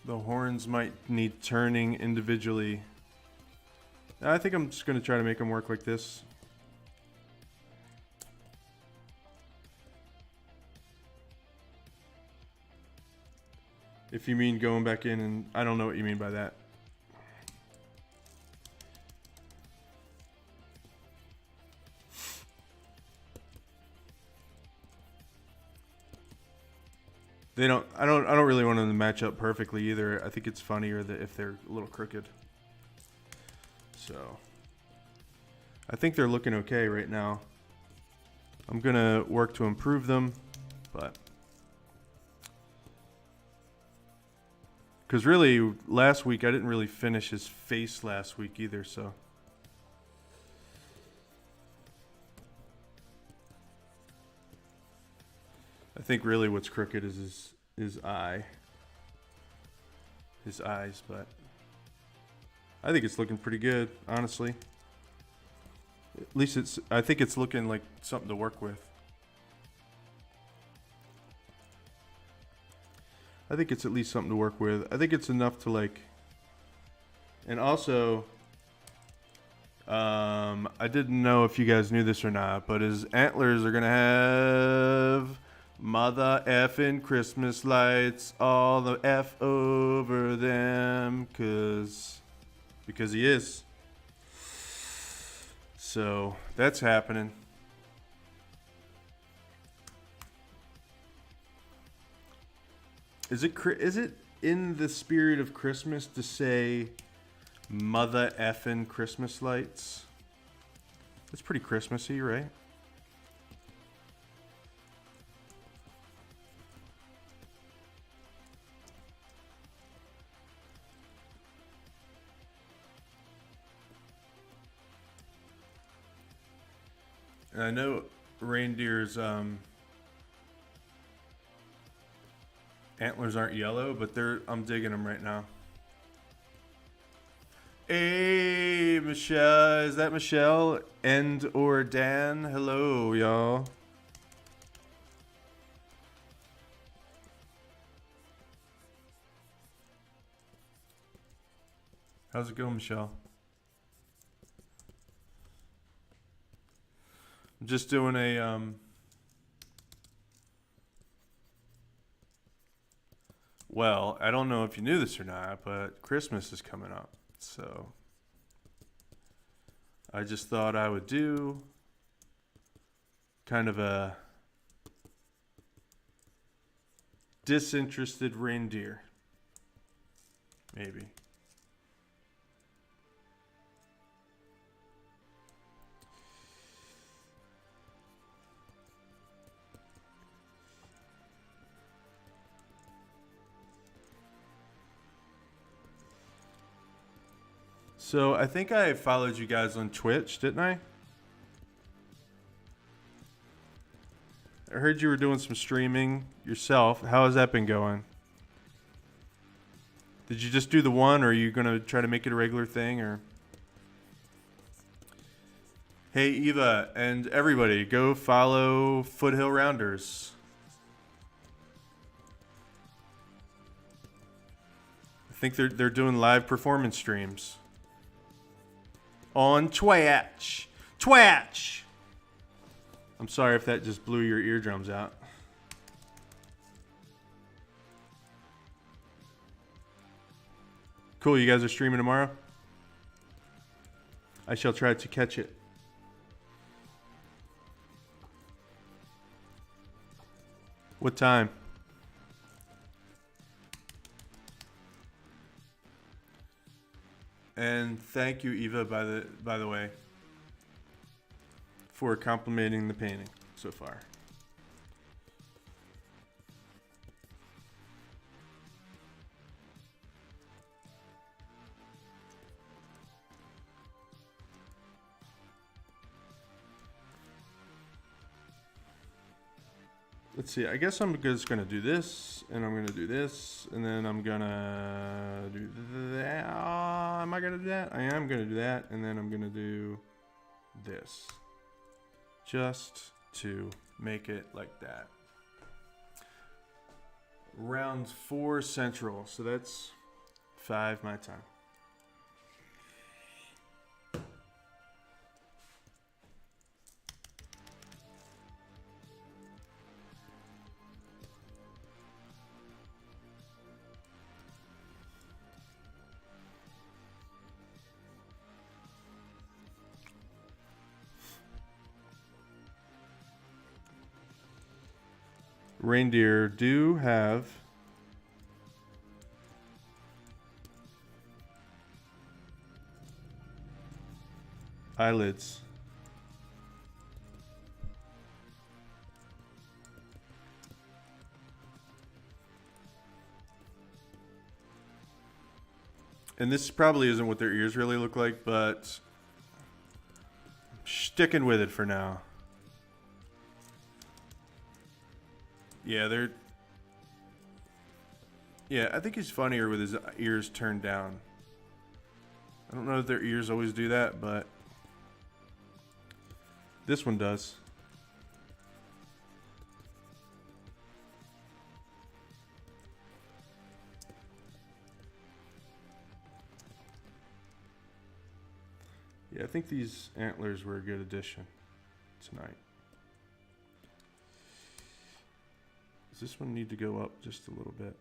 The horns might need turning individually. I think I'm just going to try to make them work like this. If you mean going back in, and I don't know what you mean by that. They don't. I don't really want them to match up perfectly either. I think it's funnier that if they're a little crooked. So, I think they're looking okay right now. I'm gonna work to improve them, but because really last week I didn't really finish his face last week either. So. I think really what's crooked is his eye. His eyes, but I think it's looking pretty good, honestly. At least I think it's looking like something to work with. I think it's at least something to work with. I think it's enough to like, and also, I didn't know if you guys knew this or not, but his antlers are gonna have mother effing Christmas lights, all the F over them, because he is. So that's happening. Is it in the spirit of Christmas to say mother effing Christmas lights? That's pretty Christmassy, right? And I know reindeers Antlers aren't yellow, but I'm digging them right now. Hey, Michelle. Is that Michelle and or Dan? Hello, y'all. How's it going, Michelle? I'm just doing a well, I don't know if you knew this or not, but Christmas is coming up. So I just thought I would do kind of a disinterested reindeer. Maybe. So I think I followed you guys on Twitch, didn't I? I heard you were doing some streaming yourself. How has that been going? Did you just do the one, or are you going to try to make it a regular thing, or? Hey, Eva, and everybody, go follow Foothill Rounders. I think they're doing live performance streams on Twitch. Twitch. I'm sorry if that just blew your eardrums out. Cool, you guys are streaming tomorrow? I shall try to catch it. What time? And thank you, Eva, by the way, for complimenting the painting so far. Let's see, I guess I'm just gonna do this, and I'm gonna do this, and then I'm gonna do that. Am I gonna do that? I am gonna do that, and then I'm gonna do this. Just to make it like that. Round 4 Central, so that's 5 my time. Reindeer do have eyelids. And this probably isn't what their ears really look like, but I'm sticking with it for now. Yeah, I think he's funnier with his ears turned down. I don't know if their ears always do that, but this one does. Yeah, I think these antlers were a good addition tonight. Does this one need to go up just a little bit?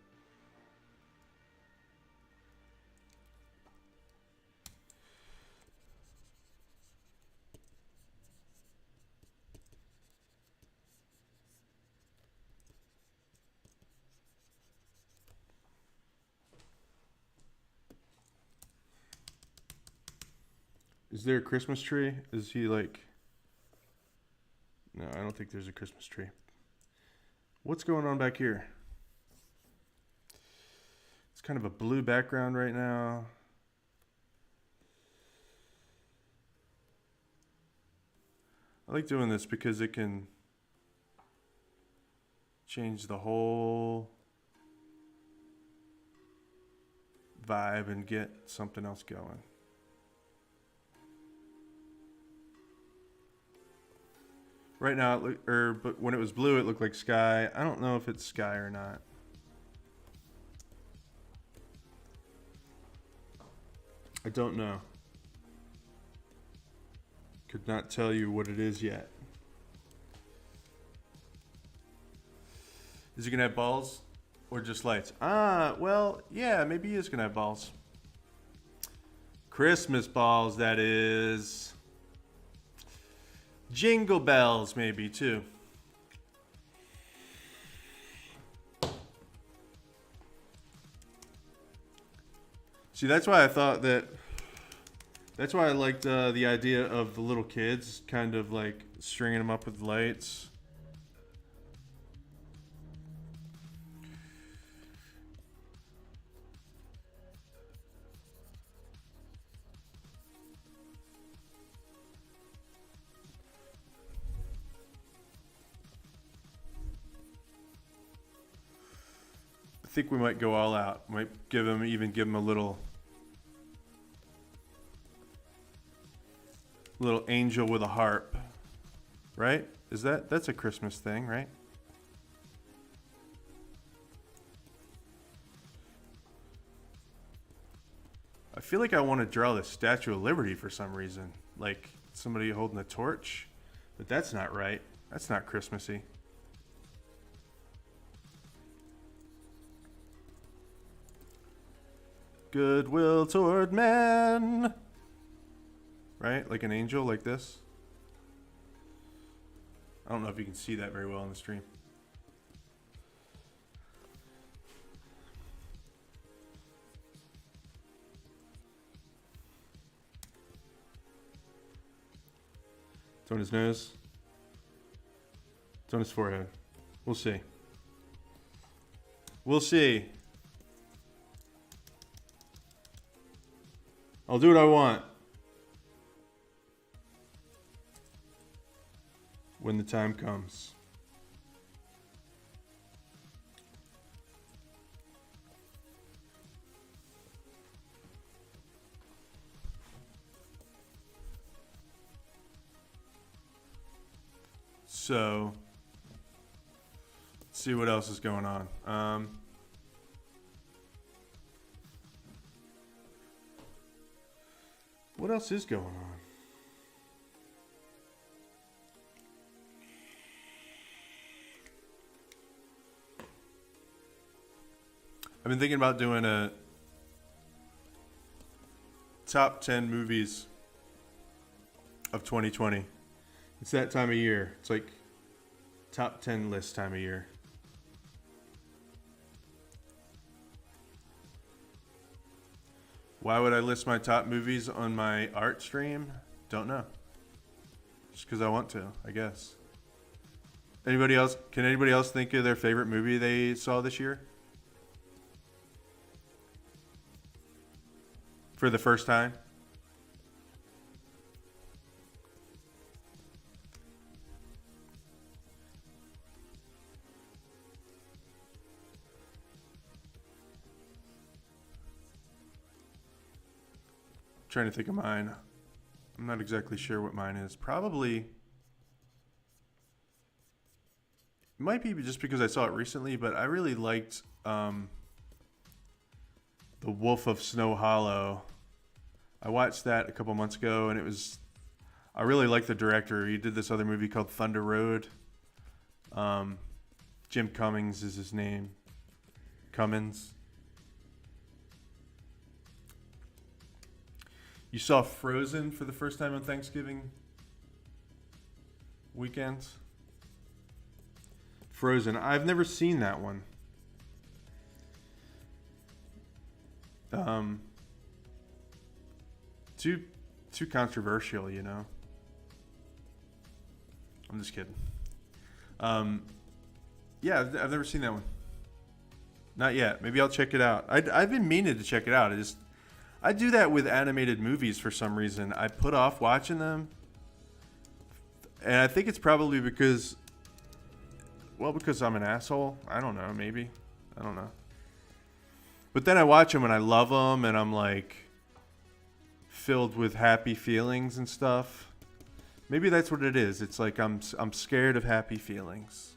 Is there a Christmas tree? Is he like... No, I don't think there's a Christmas tree. What's going on back here? It's kind of a blue background right now. I like doing this because it can change the whole vibe and get something else going. Right now, but when it was blue, it looked like sky. I don't know if it's sky or not. I don't know. Could not tell you what it is yet. Is he gonna have balls or just lights? Well, yeah, maybe he is gonna have balls. Christmas balls, that is. Jingle bells, maybe, too. See, that's why I thought that... That's why I liked the idea of the little kids kind of like stringing them up with lights. I think we might go all out. Might even give him a little angel with a harp. Right? That's a Christmas thing, right? I feel like I want to draw the Statue of Liberty for some reason. Like somebody holding a torch. But that's not right. That's not Christmassy. Goodwill toward men. Right? Like an angel like this. I don't know if you can see that very well on the stream. It's on his nose. It's on his forehead. We'll see. We'll see. I'll do what I want. When the time comes. So, let's see what else is going on. What else is going on? I've been thinking about doing a top 10 movies of 2020. It's that time of year. It's like top 10 list time of year. Why would I list my top movies on my art stream? Don't know. Just because I want to, I guess. Anybody else? Can anybody else think of their favorite movie they saw this year? For the first time? Trying to think of mine. I'm not exactly sure what mine is. Probably. It might be just because I saw it recently, but I really liked The Wolf of Snow Hollow. I watched that a couple months ago, and I really like the director. He did this other movie called Thunder Road. Jim Cummings is his name. Cummins. You saw Frozen for the first time on Thanksgiving weekend? Frozen. I've never seen that one. Too controversial, you know. I'm just kidding. Yeah, I've never seen that one. Not yet. Maybe I'll check it out. I've been meaning to check it out. I do that with animated movies for some reason. I put off watching them. And I think it's probably because I'm an asshole. I don't know, maybe. I don't know. But then I watch them and I love them, and I'm like filled with happy feelings and stuff. Maybe that's what it is. It's like I'm scared of happy feelings.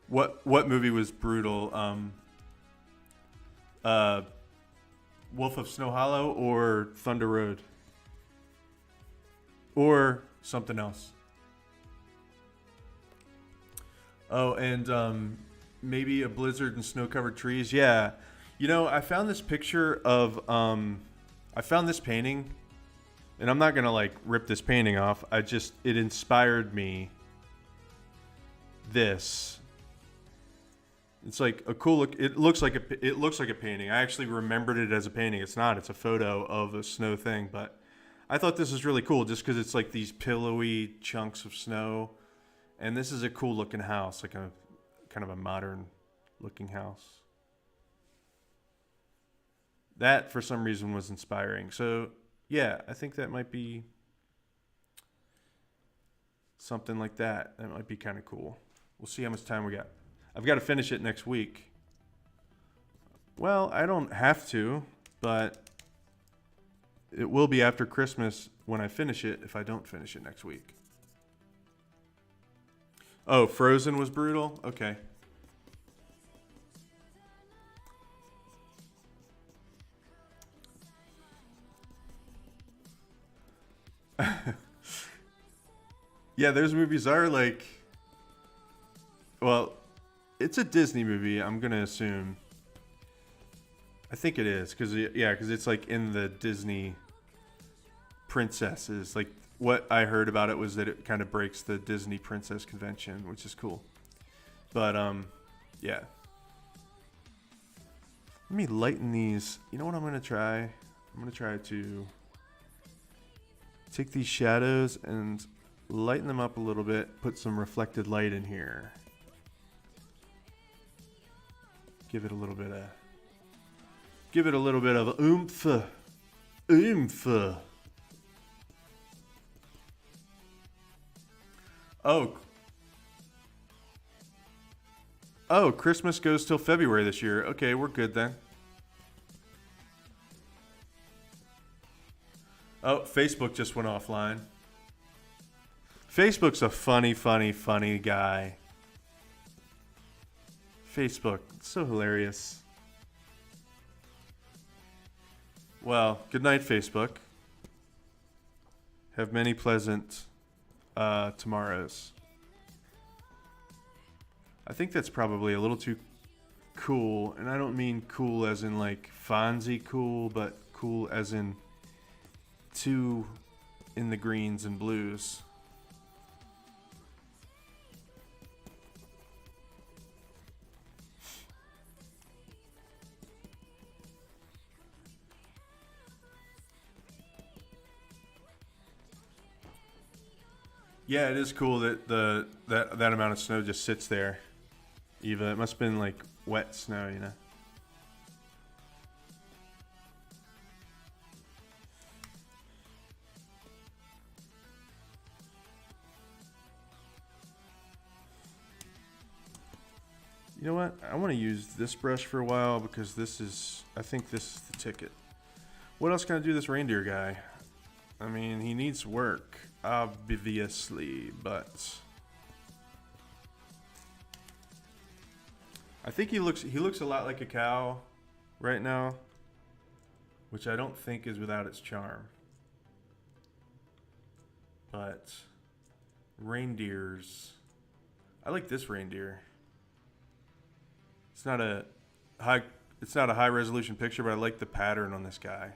What movie was brutal? Wolf of Snow Hollow or Thunder Road? Or something else? Oh, and maybe a blizzard and snow-covered trees. Yeah. You know, I found this picture of I found this painting, and I'm not going to like rip this painting off. It inspired me. This. It's like a cool look. It looks like a painting. I actually remembered it as a painting. It's not. It's a photo of a snow thing, but I thought this was really cool just because it's like these pillowy chunks of snow, and this is a cool looking house, like a kind of a modern looking house. That for some reason was inspiring. So yeah, I think that might be something like that. That might be kind of cool. We'll see how much time we got. I've got to finish it next week. Well, I don't have to, but it will be after Christmas when I finish it if I don't finish it next week. Oh, Frozen was brutal? Okay. Yeah, those movies are like... Well, it's a Disney movie, I'm going to assume. I think it is, because it's like in the Disney princesses. Like, what I heard about it was that it kind of breaks the Disney princess convention, which is cool. But, yeah. Let me lighten these. You know what I'm going to try? I'm going to try to take these shadows and lighten them up a little bit, put some reflected light in here. Give it a little bit of oomph. Oomph. Oh, Christmas goes till February this year. Okay, we're good then. Oh, Facebook just went offline. Facebook's a funny guy. Facebook, it's so hilarious. Well, good night, Facebook. Have many pleasant tomorrows. I think that's probably a little too cool, and I don't mean cool as in like Fonzie cool, but cool as in two in the greens and blues. Yeah, it is cool that that amount of snow just sits there. Eva, it must have been like wet snow, you know. You know what? I want to use this brush for a while because I think this is the ticket. What else can I do this reindeer guy? I mean, he needs work, obviously, but I think he looks a lot like a cow right now, which I don't think is without its charm. But reindeers, I like this reindeer. It's not a high resolution picture, but I like the pattern on this guy.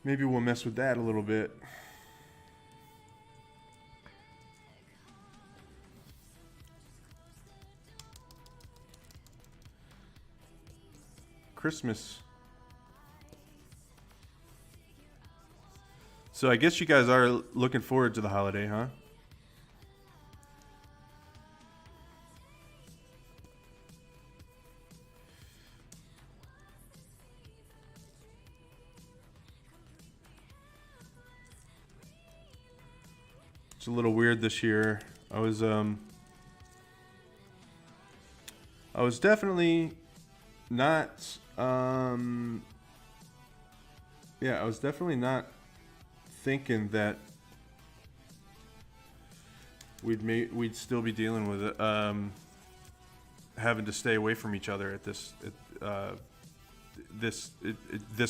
Maybe we'll mess with that a little bit. Christmas. So I guess you guys are looking forward to the holiday, huh? It's a little weird this year. I was definitely not yeah, I was definitely not thinking that we'd still be dealing with it, having to stay away from each other at this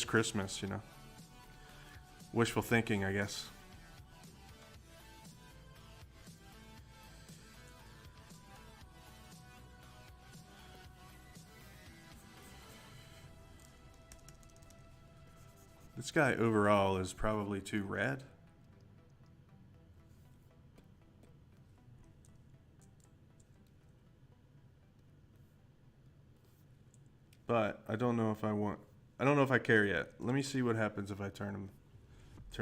Christmas, you know. Wishful thinking, I guess. This guy overall is probably too red. But I don't know if I care yet. Let me see what happens if I turn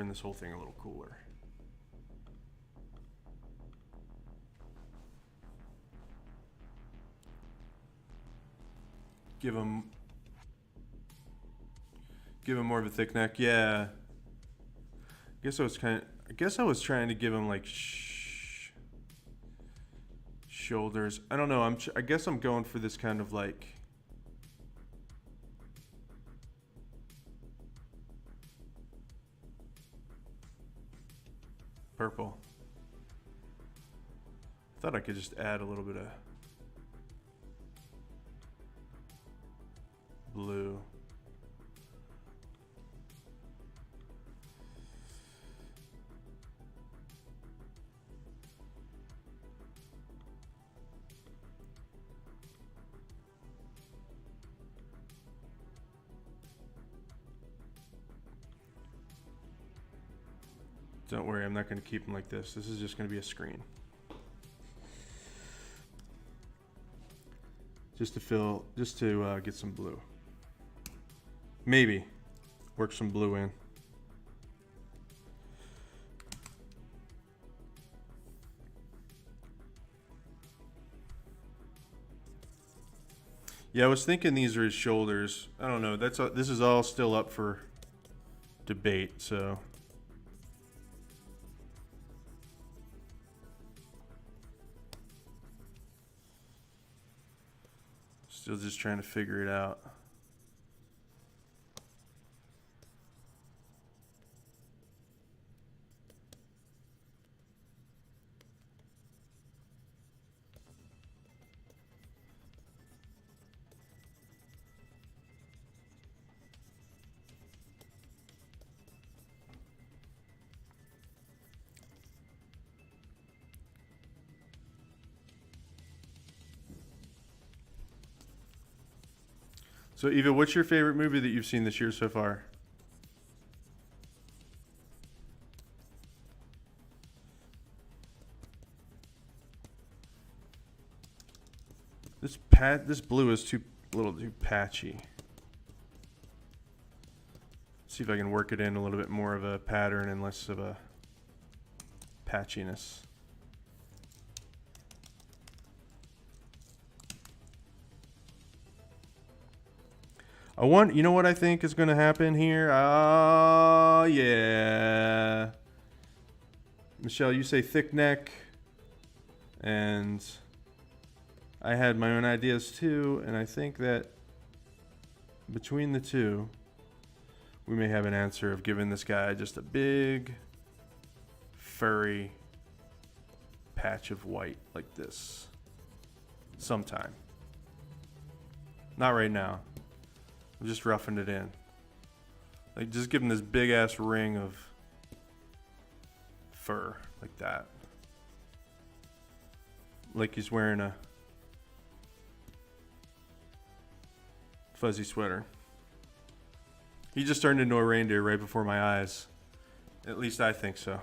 this whole thing a little cooler. Give him more of a thick neck. Yeah. I guess I was trying to give him like shoulders. I don't know. I guess I'm going for this kind of like purple. I thought I could just add a little bit of blue. Don't worry, I'm not going to keep them like this. This is just going to be a screen. Just to get some blue. Maybe work some blue in. Yeah, I was thinking these are his shoulders. I don't know. This is all still up for debate, so. Still just trying to figure it out. So, Eva, what's your favorite movie that you've seen this year so far? This blue is a little too patchy. See if I can work it in a little bit more of a pattern and less of a patchiness. You know what I think is going to happen here? Oh, yeah. Michelle, you say thick neck. And I had my own ideas too. And I think that between the two, we may have an answer of giving this guy just a big, furry patch of white like this. Sometime. Not right now. I'm just roughing it in. Like, just give him this big ass ring of fur like that. Like he's wearing a fuzzy sweater. He just turned into a reindeer right before my eyes. At least I think so.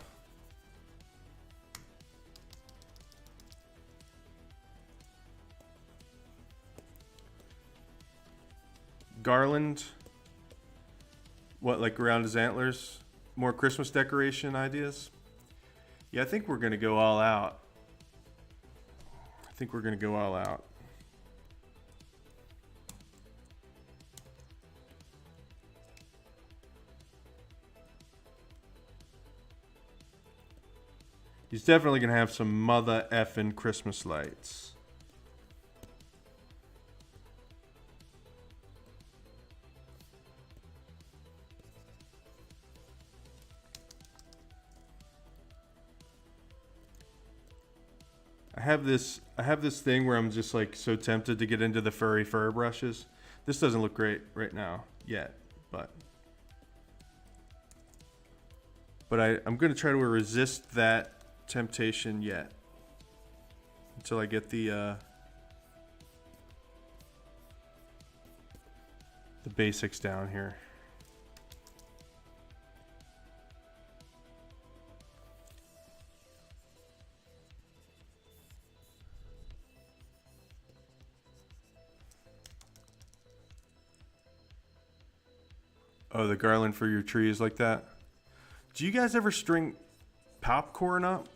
Garland. What, like around his antlers? More Christmas decoration ideas? Yeah, I think we're going to go all out. He's definitely going to have some mother effing Christmas lights. I have this thing where I'm just like so tempted to get into the furry fur brushes. This doesn't look great right now yet, but I'm going to try to resist that temptation yet until I get the basics down here. Oh, the garland for your tree is like that. Do you guys ever string popcorn up?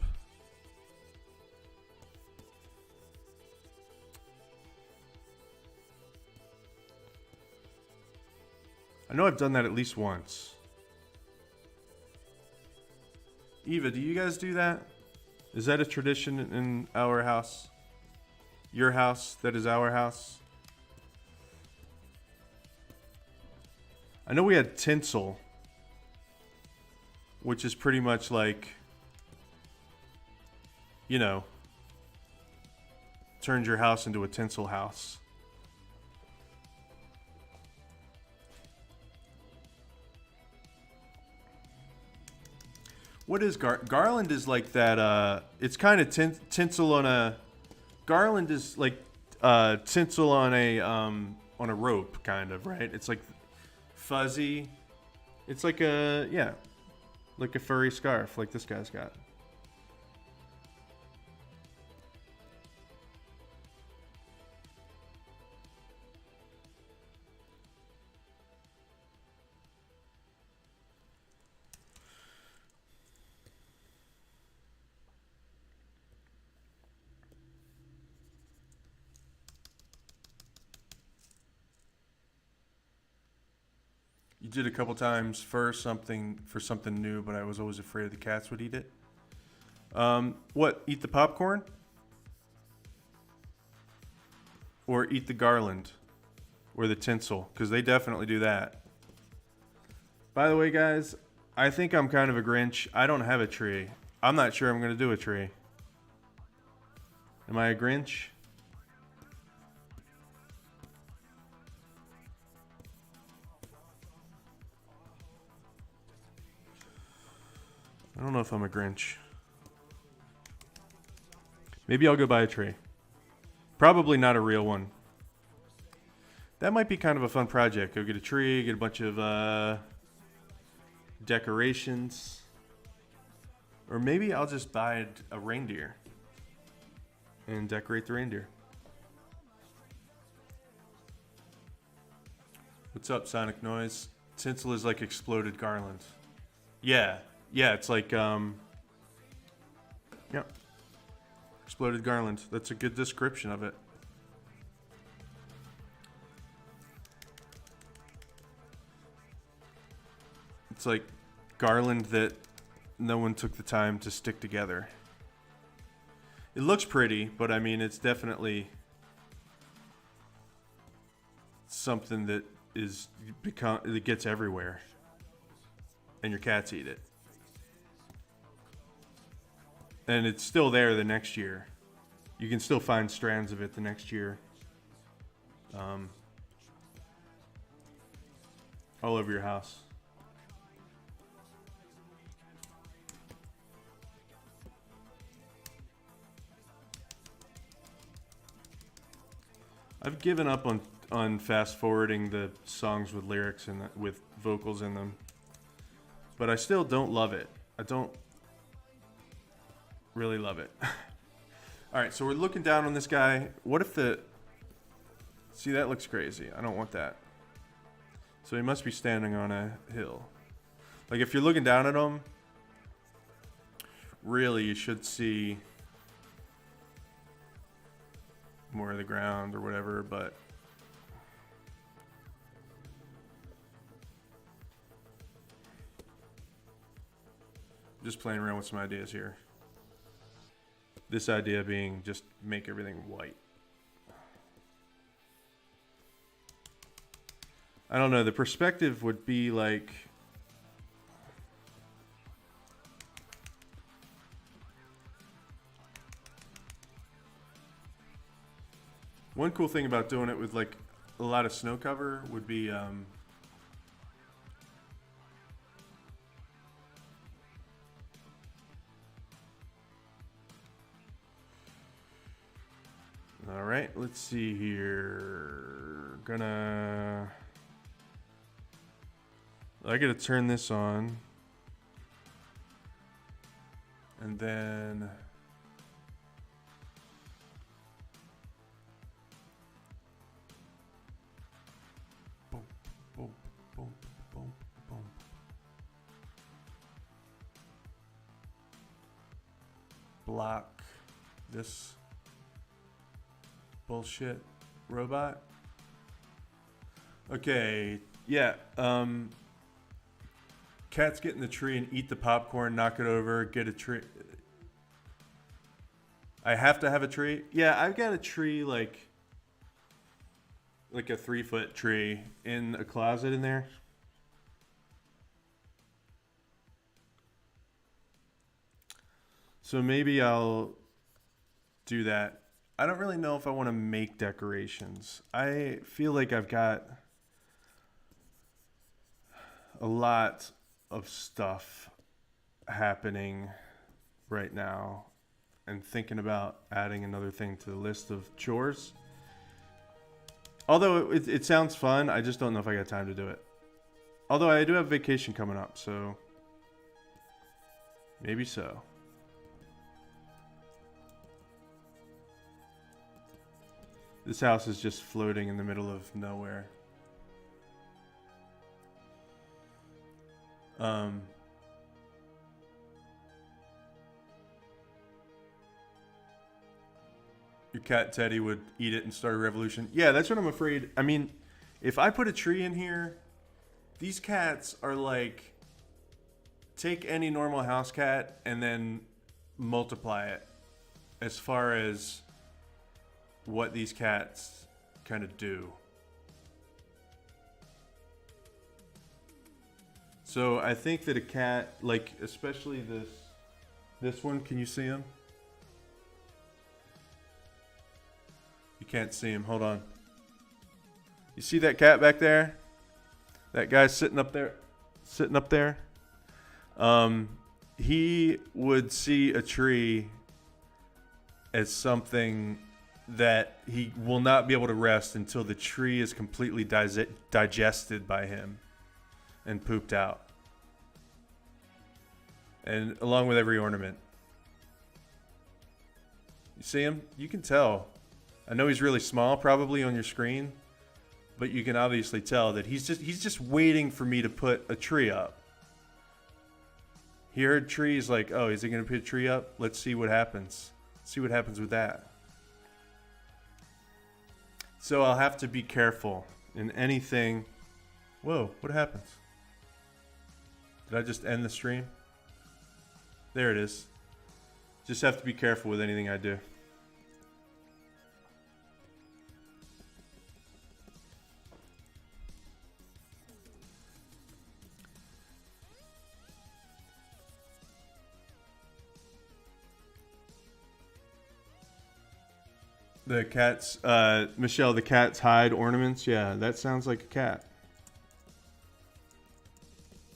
I know I've done that at least once. Eva, do you guys do that? Is that a tradition in our house? Your house, that is our house? I know we had tinsel, which is pretty much like, you know, turns your house into a tinsel house. What is garland? Is like that. It's kind of tinsel on a. Garland is like tinsel on a rope, kind of, right? It's like fuzzy. It's like like a furry scarf, like this guy's got. You did a couple times for something new, but I was always afraid the cats would eat it. What? Eat the popcorn? Or eat the garland? Or the tinsel? Because they definitely do that. By the way, guys, I think I'm kind of a Grinch. I don't have a tree. I'm not sure I'm going to do a tree. Am I a Grinch? I don't know if I'm a Grinch. Maybe I'll go buy a tree. Probably not a real one. That might be kind of a fun project. Go get a tree, get a bunch of decorations. Or maybe I'll just buy a reindeer and decorate the reindeer. What's up, Sonic Noise? Tinsel is like exploded garland. Yeah, it's like, exploded garland. That's a good description of it. It's like garland that no one took the time to stick together. It looks pretty, but I mean, it's definitely something that that gets everywhere, and your cats eat it. And it's still there the next year. You can still find strands of it the next year. All over your house. I've given up on fast forwarding the songs with lyrics and with vocals in them. But I still don't love it. I don't really love it. All right, so we're looking down on this guy. What if see, that looks crazy. I don't want that. So he must be standing on a hill. Like if you're looking down at him, really you should see more of the ground or whatever, but just playing around with some ideas here. This idea being just make everything white. I don't know. The perspective would be like... One cool thing about doing it with like a lot of snow cover would be all right, let's see here. I gotta turn this on. And then boom, boom, boom, boom, boom. Block this bullshit robot. Okay, yeah. Cats get in the tree and eat the popcorn, knock it over, get a tree. I have to have a tree? Yeah, I've got a tree like a 3-foot tree in a closet in there. So maybe I'll do that. I don't really know if I want to make decorations. I feel like I've got a lot of stuff happening right now and thinking about adding another thing to the list of chores. Although it sounds fun, I just don't know if I got time to do it. Although I do have vacation coming up, so maybe so. This house is just floating in the middle of nowhere. Your cat Teddy would eat it and start a revolution. Yeah, that's what I'm afraid. I mean, if I put a tree in here, these cats are like, take any normal house cat and then multiply it as far as what these cats kind of do. So I think that a cat, like especially this one, can you see him? You can't see him. Hold on. You see that cat back there? That guy sitting up there? He would see a tree as something that he will not be able to rest until the tree is completely digested by him and pooped out. And along with every ornament. You see him? You can tell. I know he's really small probably on your screen, but you can obviously tell that he's just waiting for me to put a tree up. He heard trees like, oh, is he going to put a tree up? Let's see what happens. See what happens with that. So I'll have to be careful in anything. Whoa, what happens? Did I just end the stream? There it is. Just have to be careful with anything I do. The cat's, Michelle, the cat's hide ornaments. Yeah, that sounds like a cat.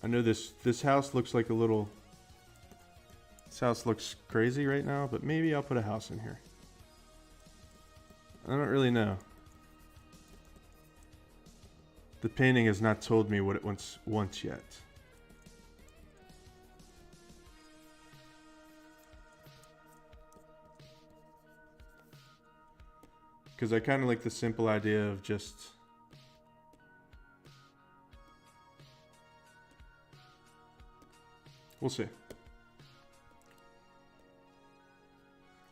I know this house looks like a little... This house looks crazy right now, but maybe I'll put a house in here. I don't really know. The painting has not told me what it wants yet. Because I kind of like the simple idea of just... We'll see.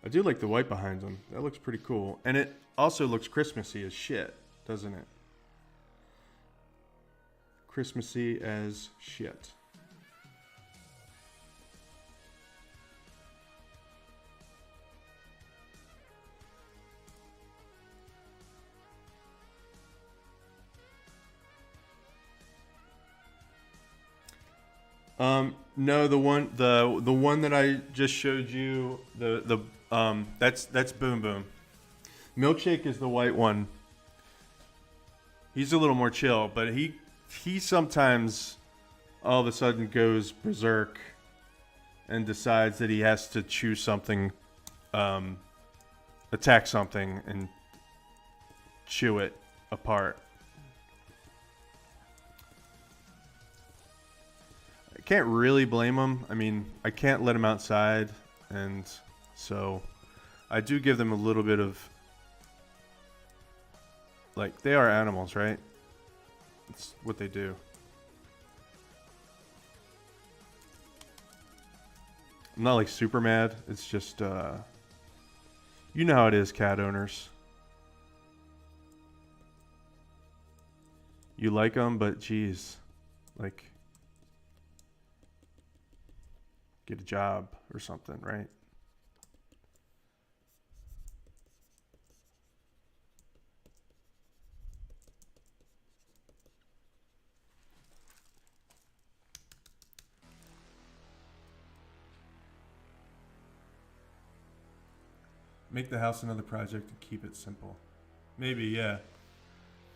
I do like the white behind them. That looks pretty cool. And it also looks Christmassy as shit, doesn't it? Christmassy as shit. No, the one that I just showed you, that's Boom Boom. Milkshake is the white one. He's a little more chill, but he sometimes all of a sudden goes berserk and decides that he has to choose something, attack something, and chew it apart. I can't really blame him. I mean, I can't let him outside, and so I do give them a little bit of, like, they are animals, right? It's what they do. I'm not like super mad. It's just, you know how it is, cat owners. You like them, but geez, like, get a job or something, right? Make the house another project and keep it simple. Maybe, yeah.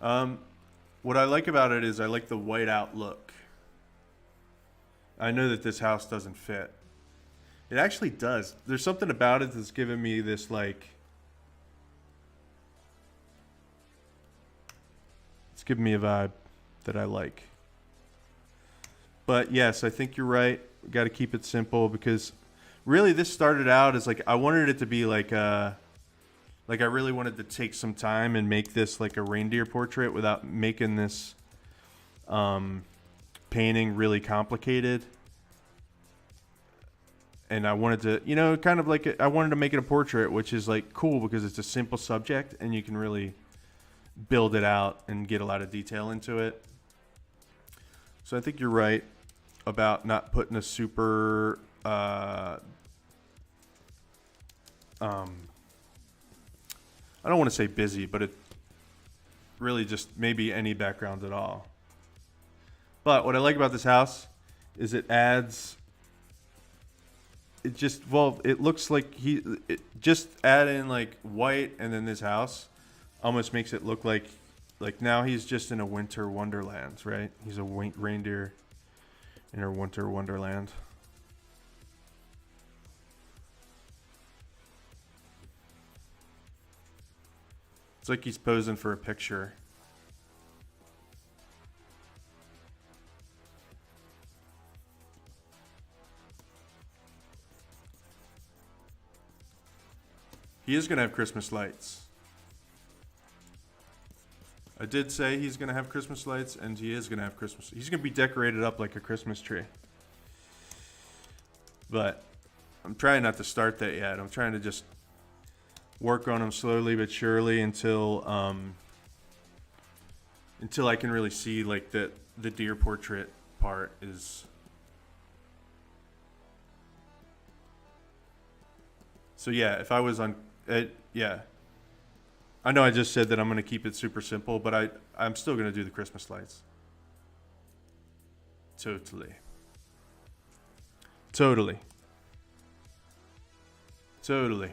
What I like about it is I like the white out look. I know that this house doesn't fit. It actually does. There's something about it that's giving me this, like, it's giving me a vibe that I like. But yes, I think you're right. We got to keep it simple because really this started out as like I wanted it to be like I really wanted to take some time and make this like a reindeer portrait without making this painting really complicated. And I wanted to, you know, kind of like I wanted to make it a portrait, which is like cool because it's a simple subject and you can really build it out and get a lot of detail into it. So I think you're right about not putting a super I don't want to say busy, but it really just maybe any background at all. But what I like about this house is it adds, it just, well, it looks like just add in like white and then this house almost makes it look like now he's just in a winter wonderland, right? He's a reindeer in a winter wonderland. It's like he's posing for a picture. He is going to have Christmas lights. I did say he's going to have Christmas lights, and he is going to have Christmas. He's going to be decorated up like a Christmas tree. But I'm trying not to start that yet. I'm trying to just work on him slowly but surely until I can really see like the deer portrait part is. So yeah, if I was on it, yeah. I know I just said that I'm going to keep it super simple, but I'm still going to do the Christmas lights. Totally. Totally. Totally.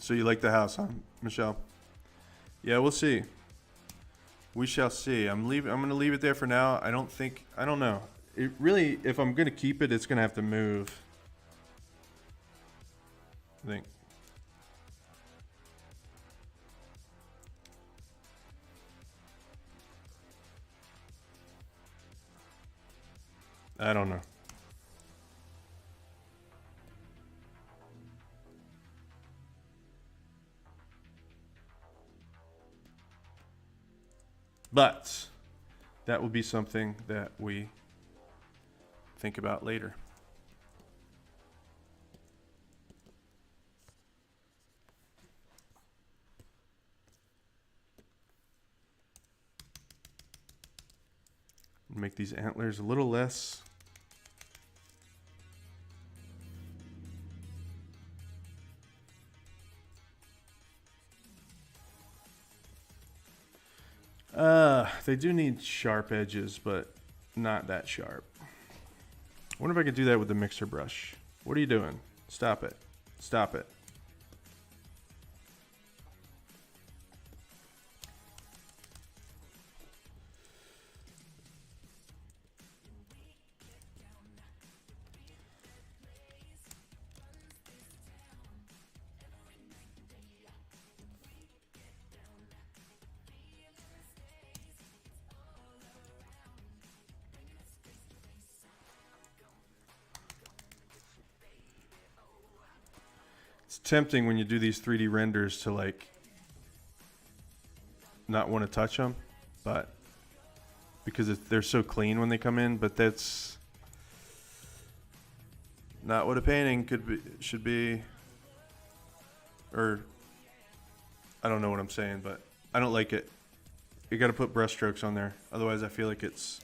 So you like the house, huh, Michelle? Yeah, we'll see. We shall see. I'm going to leave it there for now. I don't know. It really, if I'm going to keep it, it's going to have to move. I think. I don't know. But that will be something that we think about later. Make these antlers a little less they do need sharp edges, but not that sharp. I wonder if I could do that with the mixer brush. What are you doing? Stop it. Stop it. It's tempting when you do these 3D renders to like not want to touch them, but because they're so clean when they come in, but that's not what a painting should be, or I don't know what I'm saying, but I don't like it. You got to put brush strokes on there, otherwise I feel like it's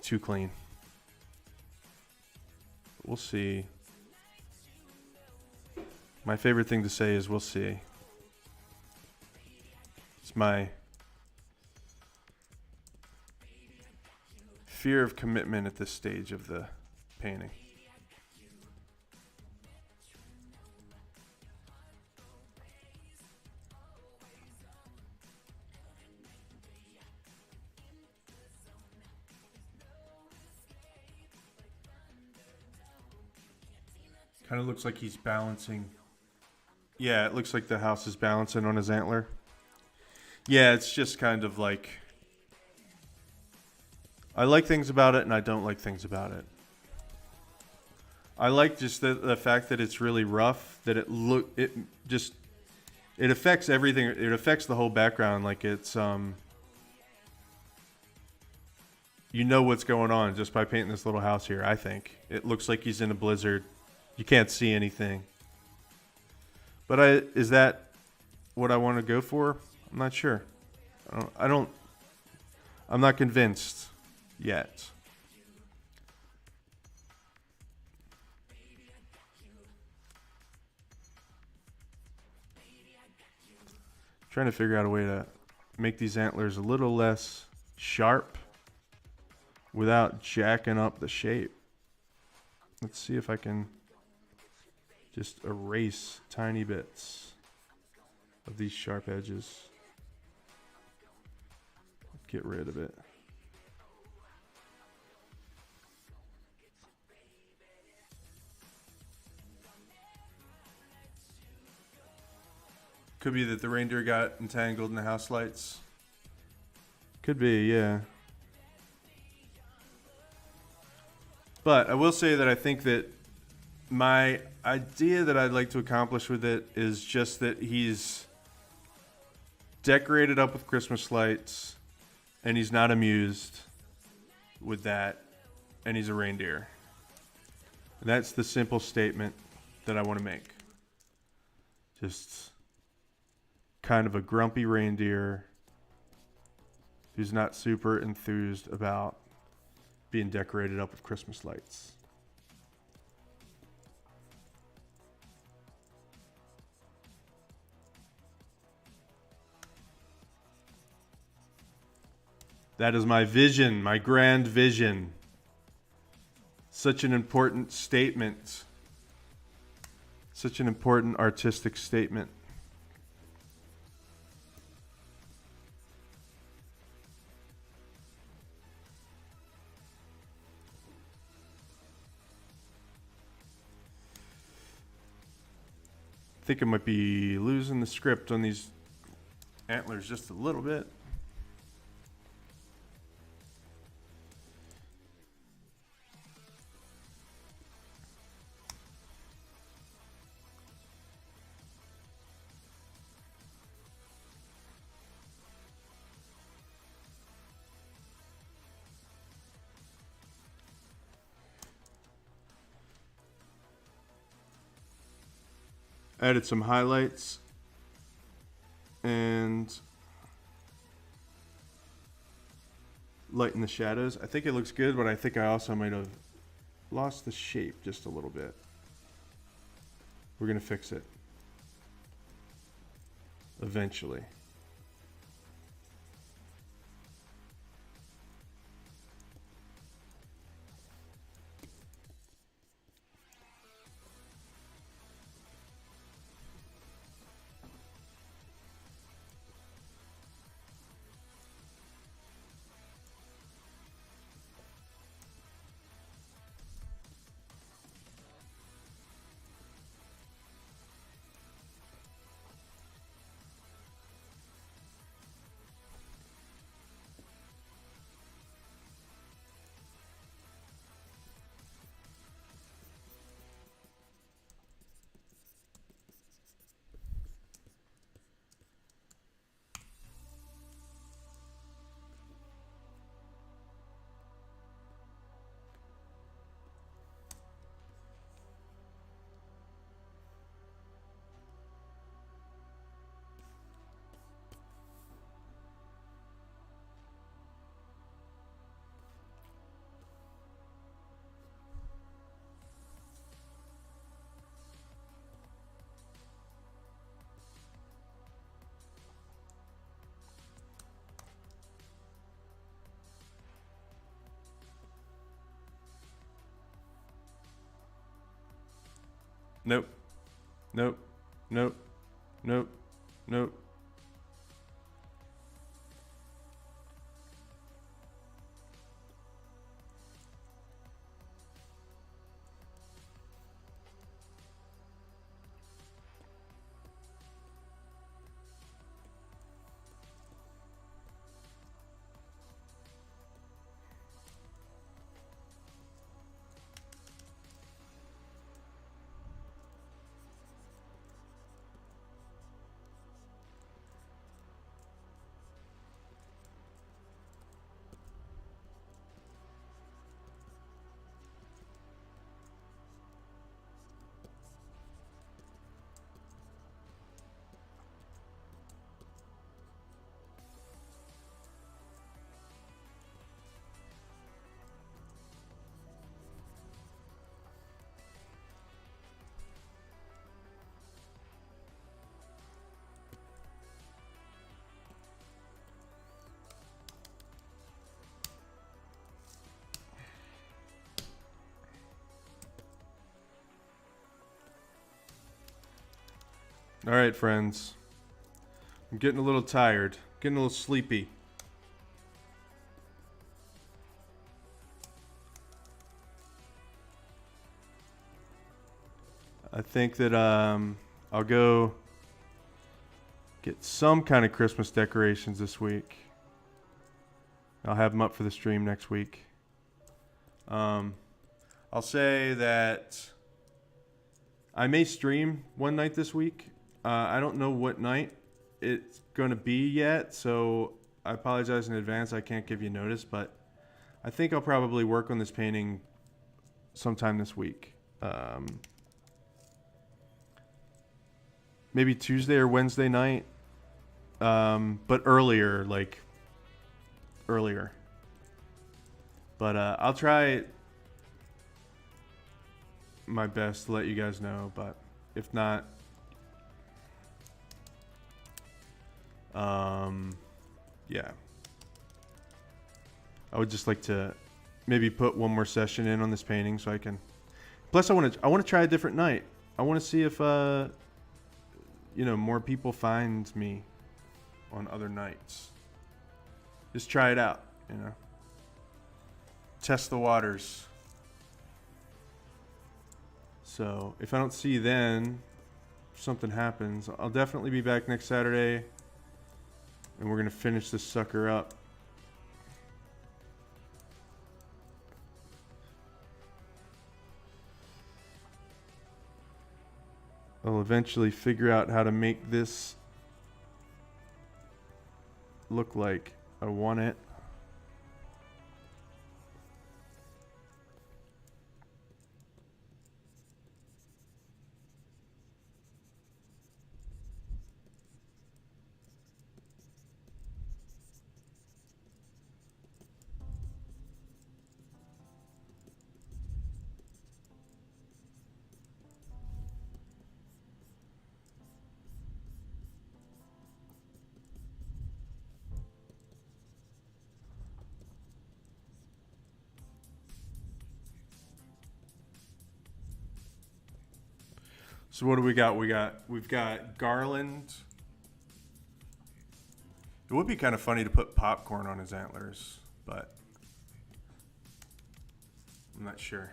too clean. We'll see. My favorite thing to say is we'll see. It's my fear of commitment at this stage of the painting. Kind of looks like he's balancing. Yeah, it looks like the house is balancing on his antler. Yeah, it's just kind of like, I like things about it and I don't like things about it. I like just the fact that it's really rough, that it affects everything. It affects the whole background. Like it's, you know what's going on just by painting this little house here, I think. It looks like he's in a blizzard. You can't see anything. But is that what I want to go for? I'm not sure. I'm not convinced yet. Trying to figure out a way to make these antlers a little less sharp without jacking up the shape. Let's see if I can just erase tiny bits of these sharp edges. Get rid of it. Could be that the reindeer got entangled in the house lights. Could be, yeah. But I will say that I think that my idea that I'd like to accomplish with it is just that he's decorated up with Christmas lights and he's not amused with that and he's a reindeer. And that's the simple statement that I want to make. Just kind of a grumpy reindeer who's not super enthused about being decorated up with Christmas lights. That is my vision, my grand vision. Such an important statement. Such an important artistic statement. I think I might be losing the script on these antlers just a little bit. Added some highlights and lighten the shadows. I think it looks good, but I think I also might have lost the shape just a little bit. We're gonna fix it eventually. Nope. Nope. Nope. Nope. Nope. All right, friends. I'm getting a little tired, getting a little sleepy. I think that I'll go get some kind of Christmas decorations this week. I'll have them up for the stream next week. I'll say that I may stream one night this week. I don't know what night it's going to be yet, so I apologize in advance. I can't give you notice, but I think I'll probably work on this painting sometime this week. Maybe Tuesday or Wednesday night, but earlier, like earlier. But I'll try my best to let you guys know, but if not, yeah. I would just like to maybe put one more session in on this painting so I can. Plus, I want to try a different night. I want to see if more people find me on other nights. Just try it out, Test the waters. So if I don't see you then, if something happens, I'll definitely be back next Saturday, and we're gonna finish this sucker up. I'll eventually figure out how to make this look like I want it. So what do we got? We've got garland. It would be kind of funny to put popcorn on his antlers, but I'm not sure.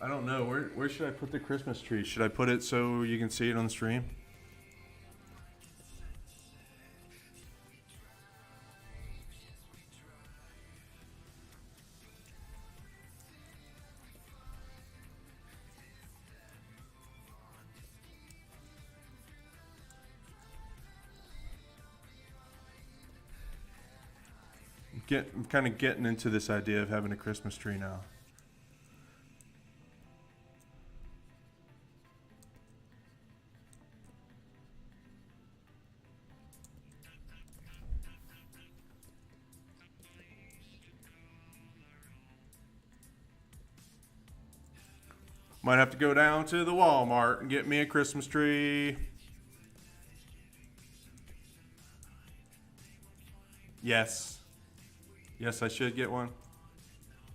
I don't know. Where should I put the Christmas tree? Should I put it so you can see it on the stream? I'm kind of getting into this idea of having a Christmas tree now. Might have to go down to the Walmart and get me a Christmas tree. Yes. Yes, I should get one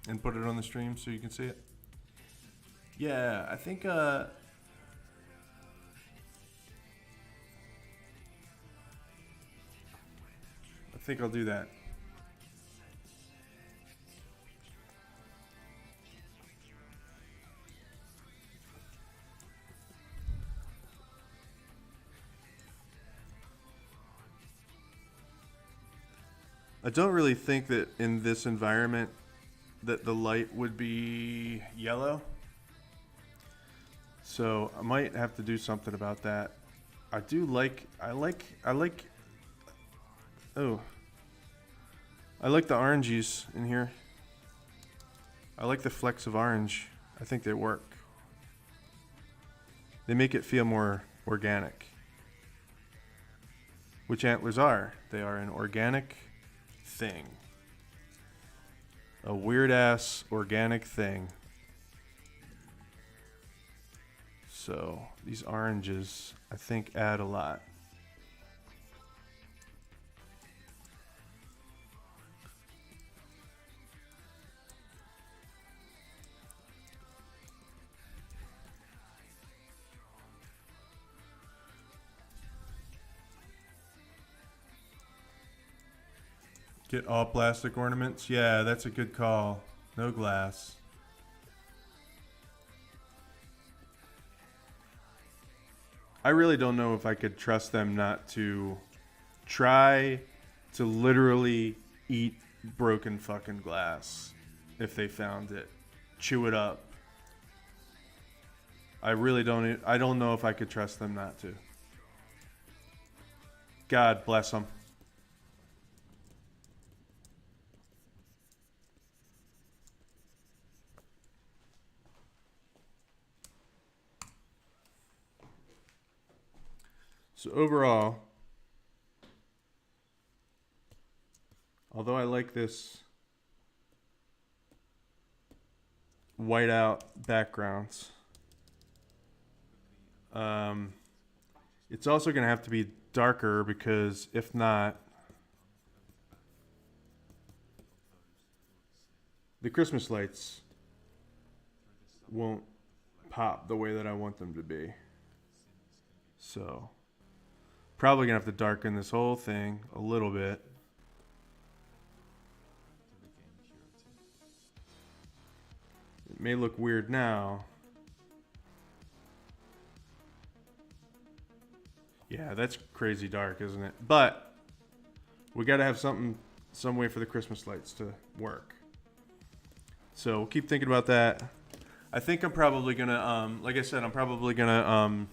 and put it on the stream so you can see it. Yeah, I think I'll do that. I don't really think that in this environment that the light would be yellow. So I might have to do something about that. I like the oranges in here. I like the flecks of orange. I think they work. They make it feel more organic. Which antlers are. They are an organic thing. A weird ass organic thing. So these oranges, I think, add a lot. Get all plastic ornaments? Yeah, that's a good call. No glass. I really don't know if I could trust them not to try to literally eat broken fucking glass if they found it. Chew it up. I don't know if I could trust them not to. God bless them. So overall, although I like this whiteout backgrounds, it's also going to have to be darker because if not, the Christmas lights won't pop the way that I want them to be. So probably going to have to darken this whole thing a little bit. It may look weird now. Yeah, that's crazy dark, isn't it? But we got to have some way for the Christmas lights to work. So we'll keep thinking about that. I think I'm probably going to, like I said, I'm probably going to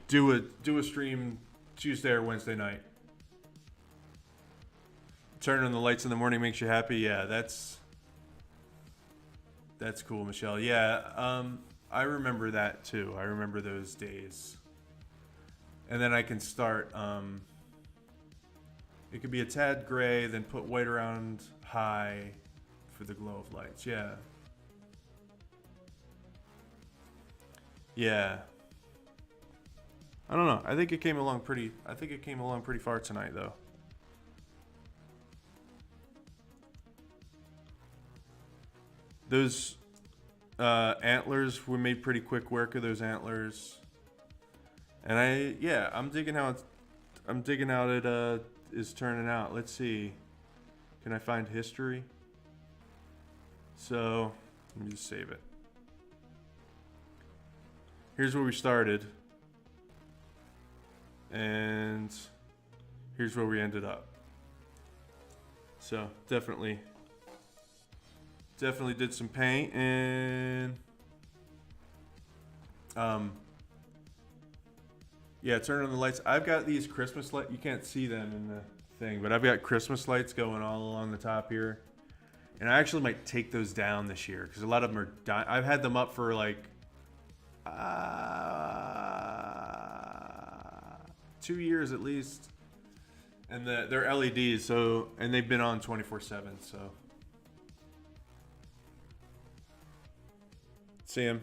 do a stream Tuesday or Wednesday night. Turning on the lights in the morning makes you happy. Yeah, that's cool, Michelle. Yeah, I remember that too. I remember those days. And then I can start. It could be a tad gray, then put white around high for the glow of lights. Yeah. Yeah. I don't know. I think it came along pretty far tonight, though. Those antlers, we made pretty quick work of those antlers. And I'm digging how it is turning out. Let's see. Can I find history? So, let me just save it. Here's where we started. And here's where we ended up. So, definitely did some paint and yeah, turn on the lights. I've got these Christmas lights. You can't see them in the thing, but I've got Christmas lights going all along the top here. And I actually might take those down this year because a lot of them are dying. I've had them up for like 2 years at least. And they're LEDs, and they've been on 24/7, so. See them?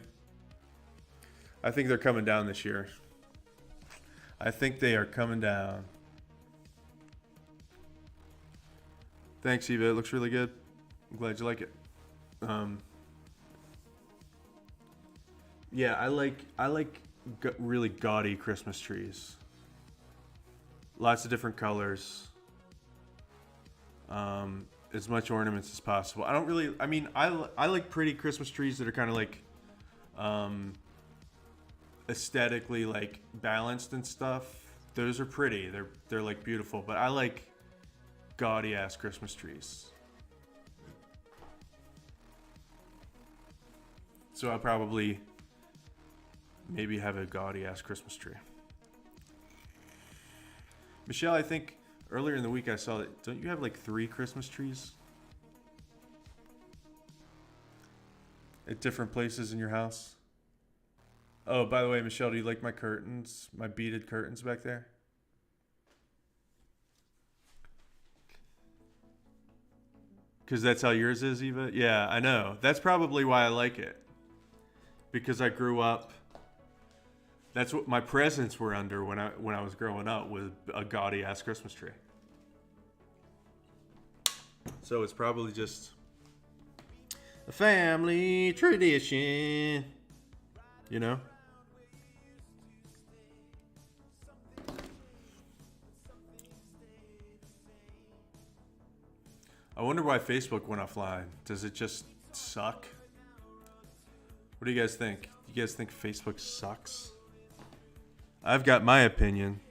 I think they're coming down this year. I think they are coming down. Thanks, Eva. It looks really good. I'm glad you like it. Yeah, I like really gaudy Christmas trees. Lots of different colors. As much ornaments as possible. I like pretty Christmas trees that are kind of like aesthetically like balanced and stuff. Those are pretty. They're like beautiful, but I like gaudy ass Christmas trees. So I'll probably maybe have a gaudy ass Christmas tree. Michelle, I think earlier in the week I saw that. Don't you have like 3 Christmas trees at different places in your house? Oh, by the way, Michelle, do you like my curtains? My beaded curtains back there? Because that's how yours is, Eva? Yeah, I know. That's probably why I like it. Because I grew up. That's what my presents were under when I was growing up, was a gaudy ass Christmas tree. So it's probably just a family tradition, you know? I wonder why Facebook went offline. Does it just suck? What do you guys think? Do you guys think Facebook sucks? I've got my opinion.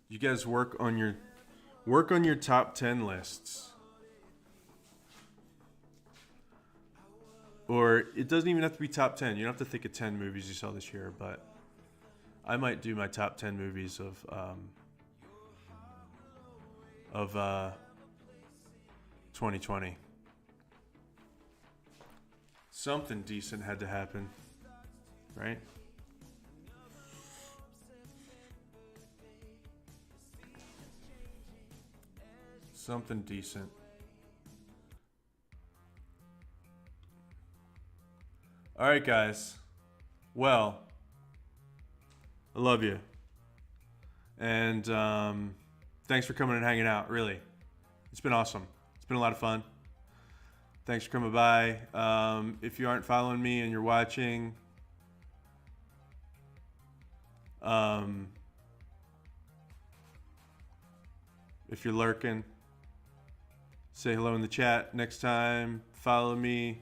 You guys work on your top 10 lists. Or it doesn't even have to be top 10. You don't have to think of 10 movies you saw this year, but I might do my top 10 movies of 2020. Something decent had to happen, right? Something decent. All right, guys. Well, I love you. And thanks for coming and hanging out, really. It's been awesome. It's been a lot of fun. Thanks for coming by. If you aren't following me and you're watching, if you're lurking, say hello in the chat next time. Follow me,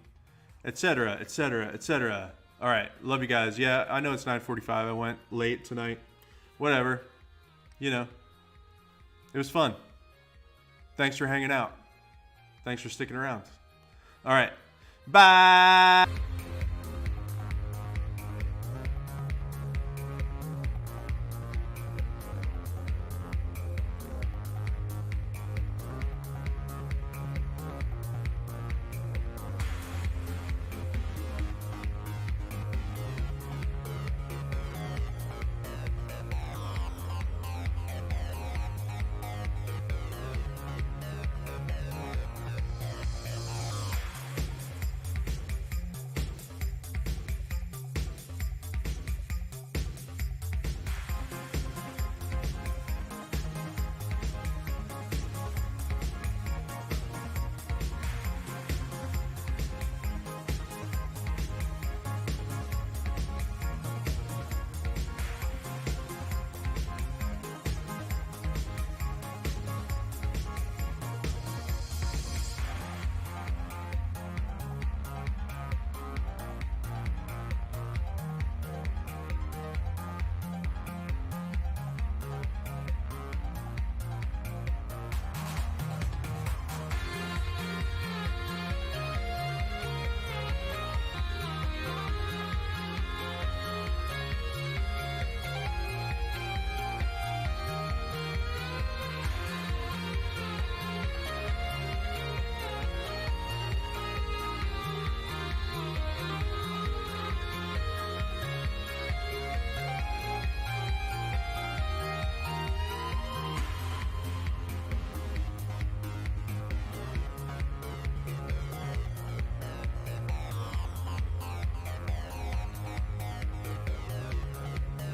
etc., etc., etc. All right, love you guys. Yeah, I know it's 9:45. I went late tonight. Whatever. You know, it was fun. Thanks for hanging out. Thanks for sticking around. All right. Bye.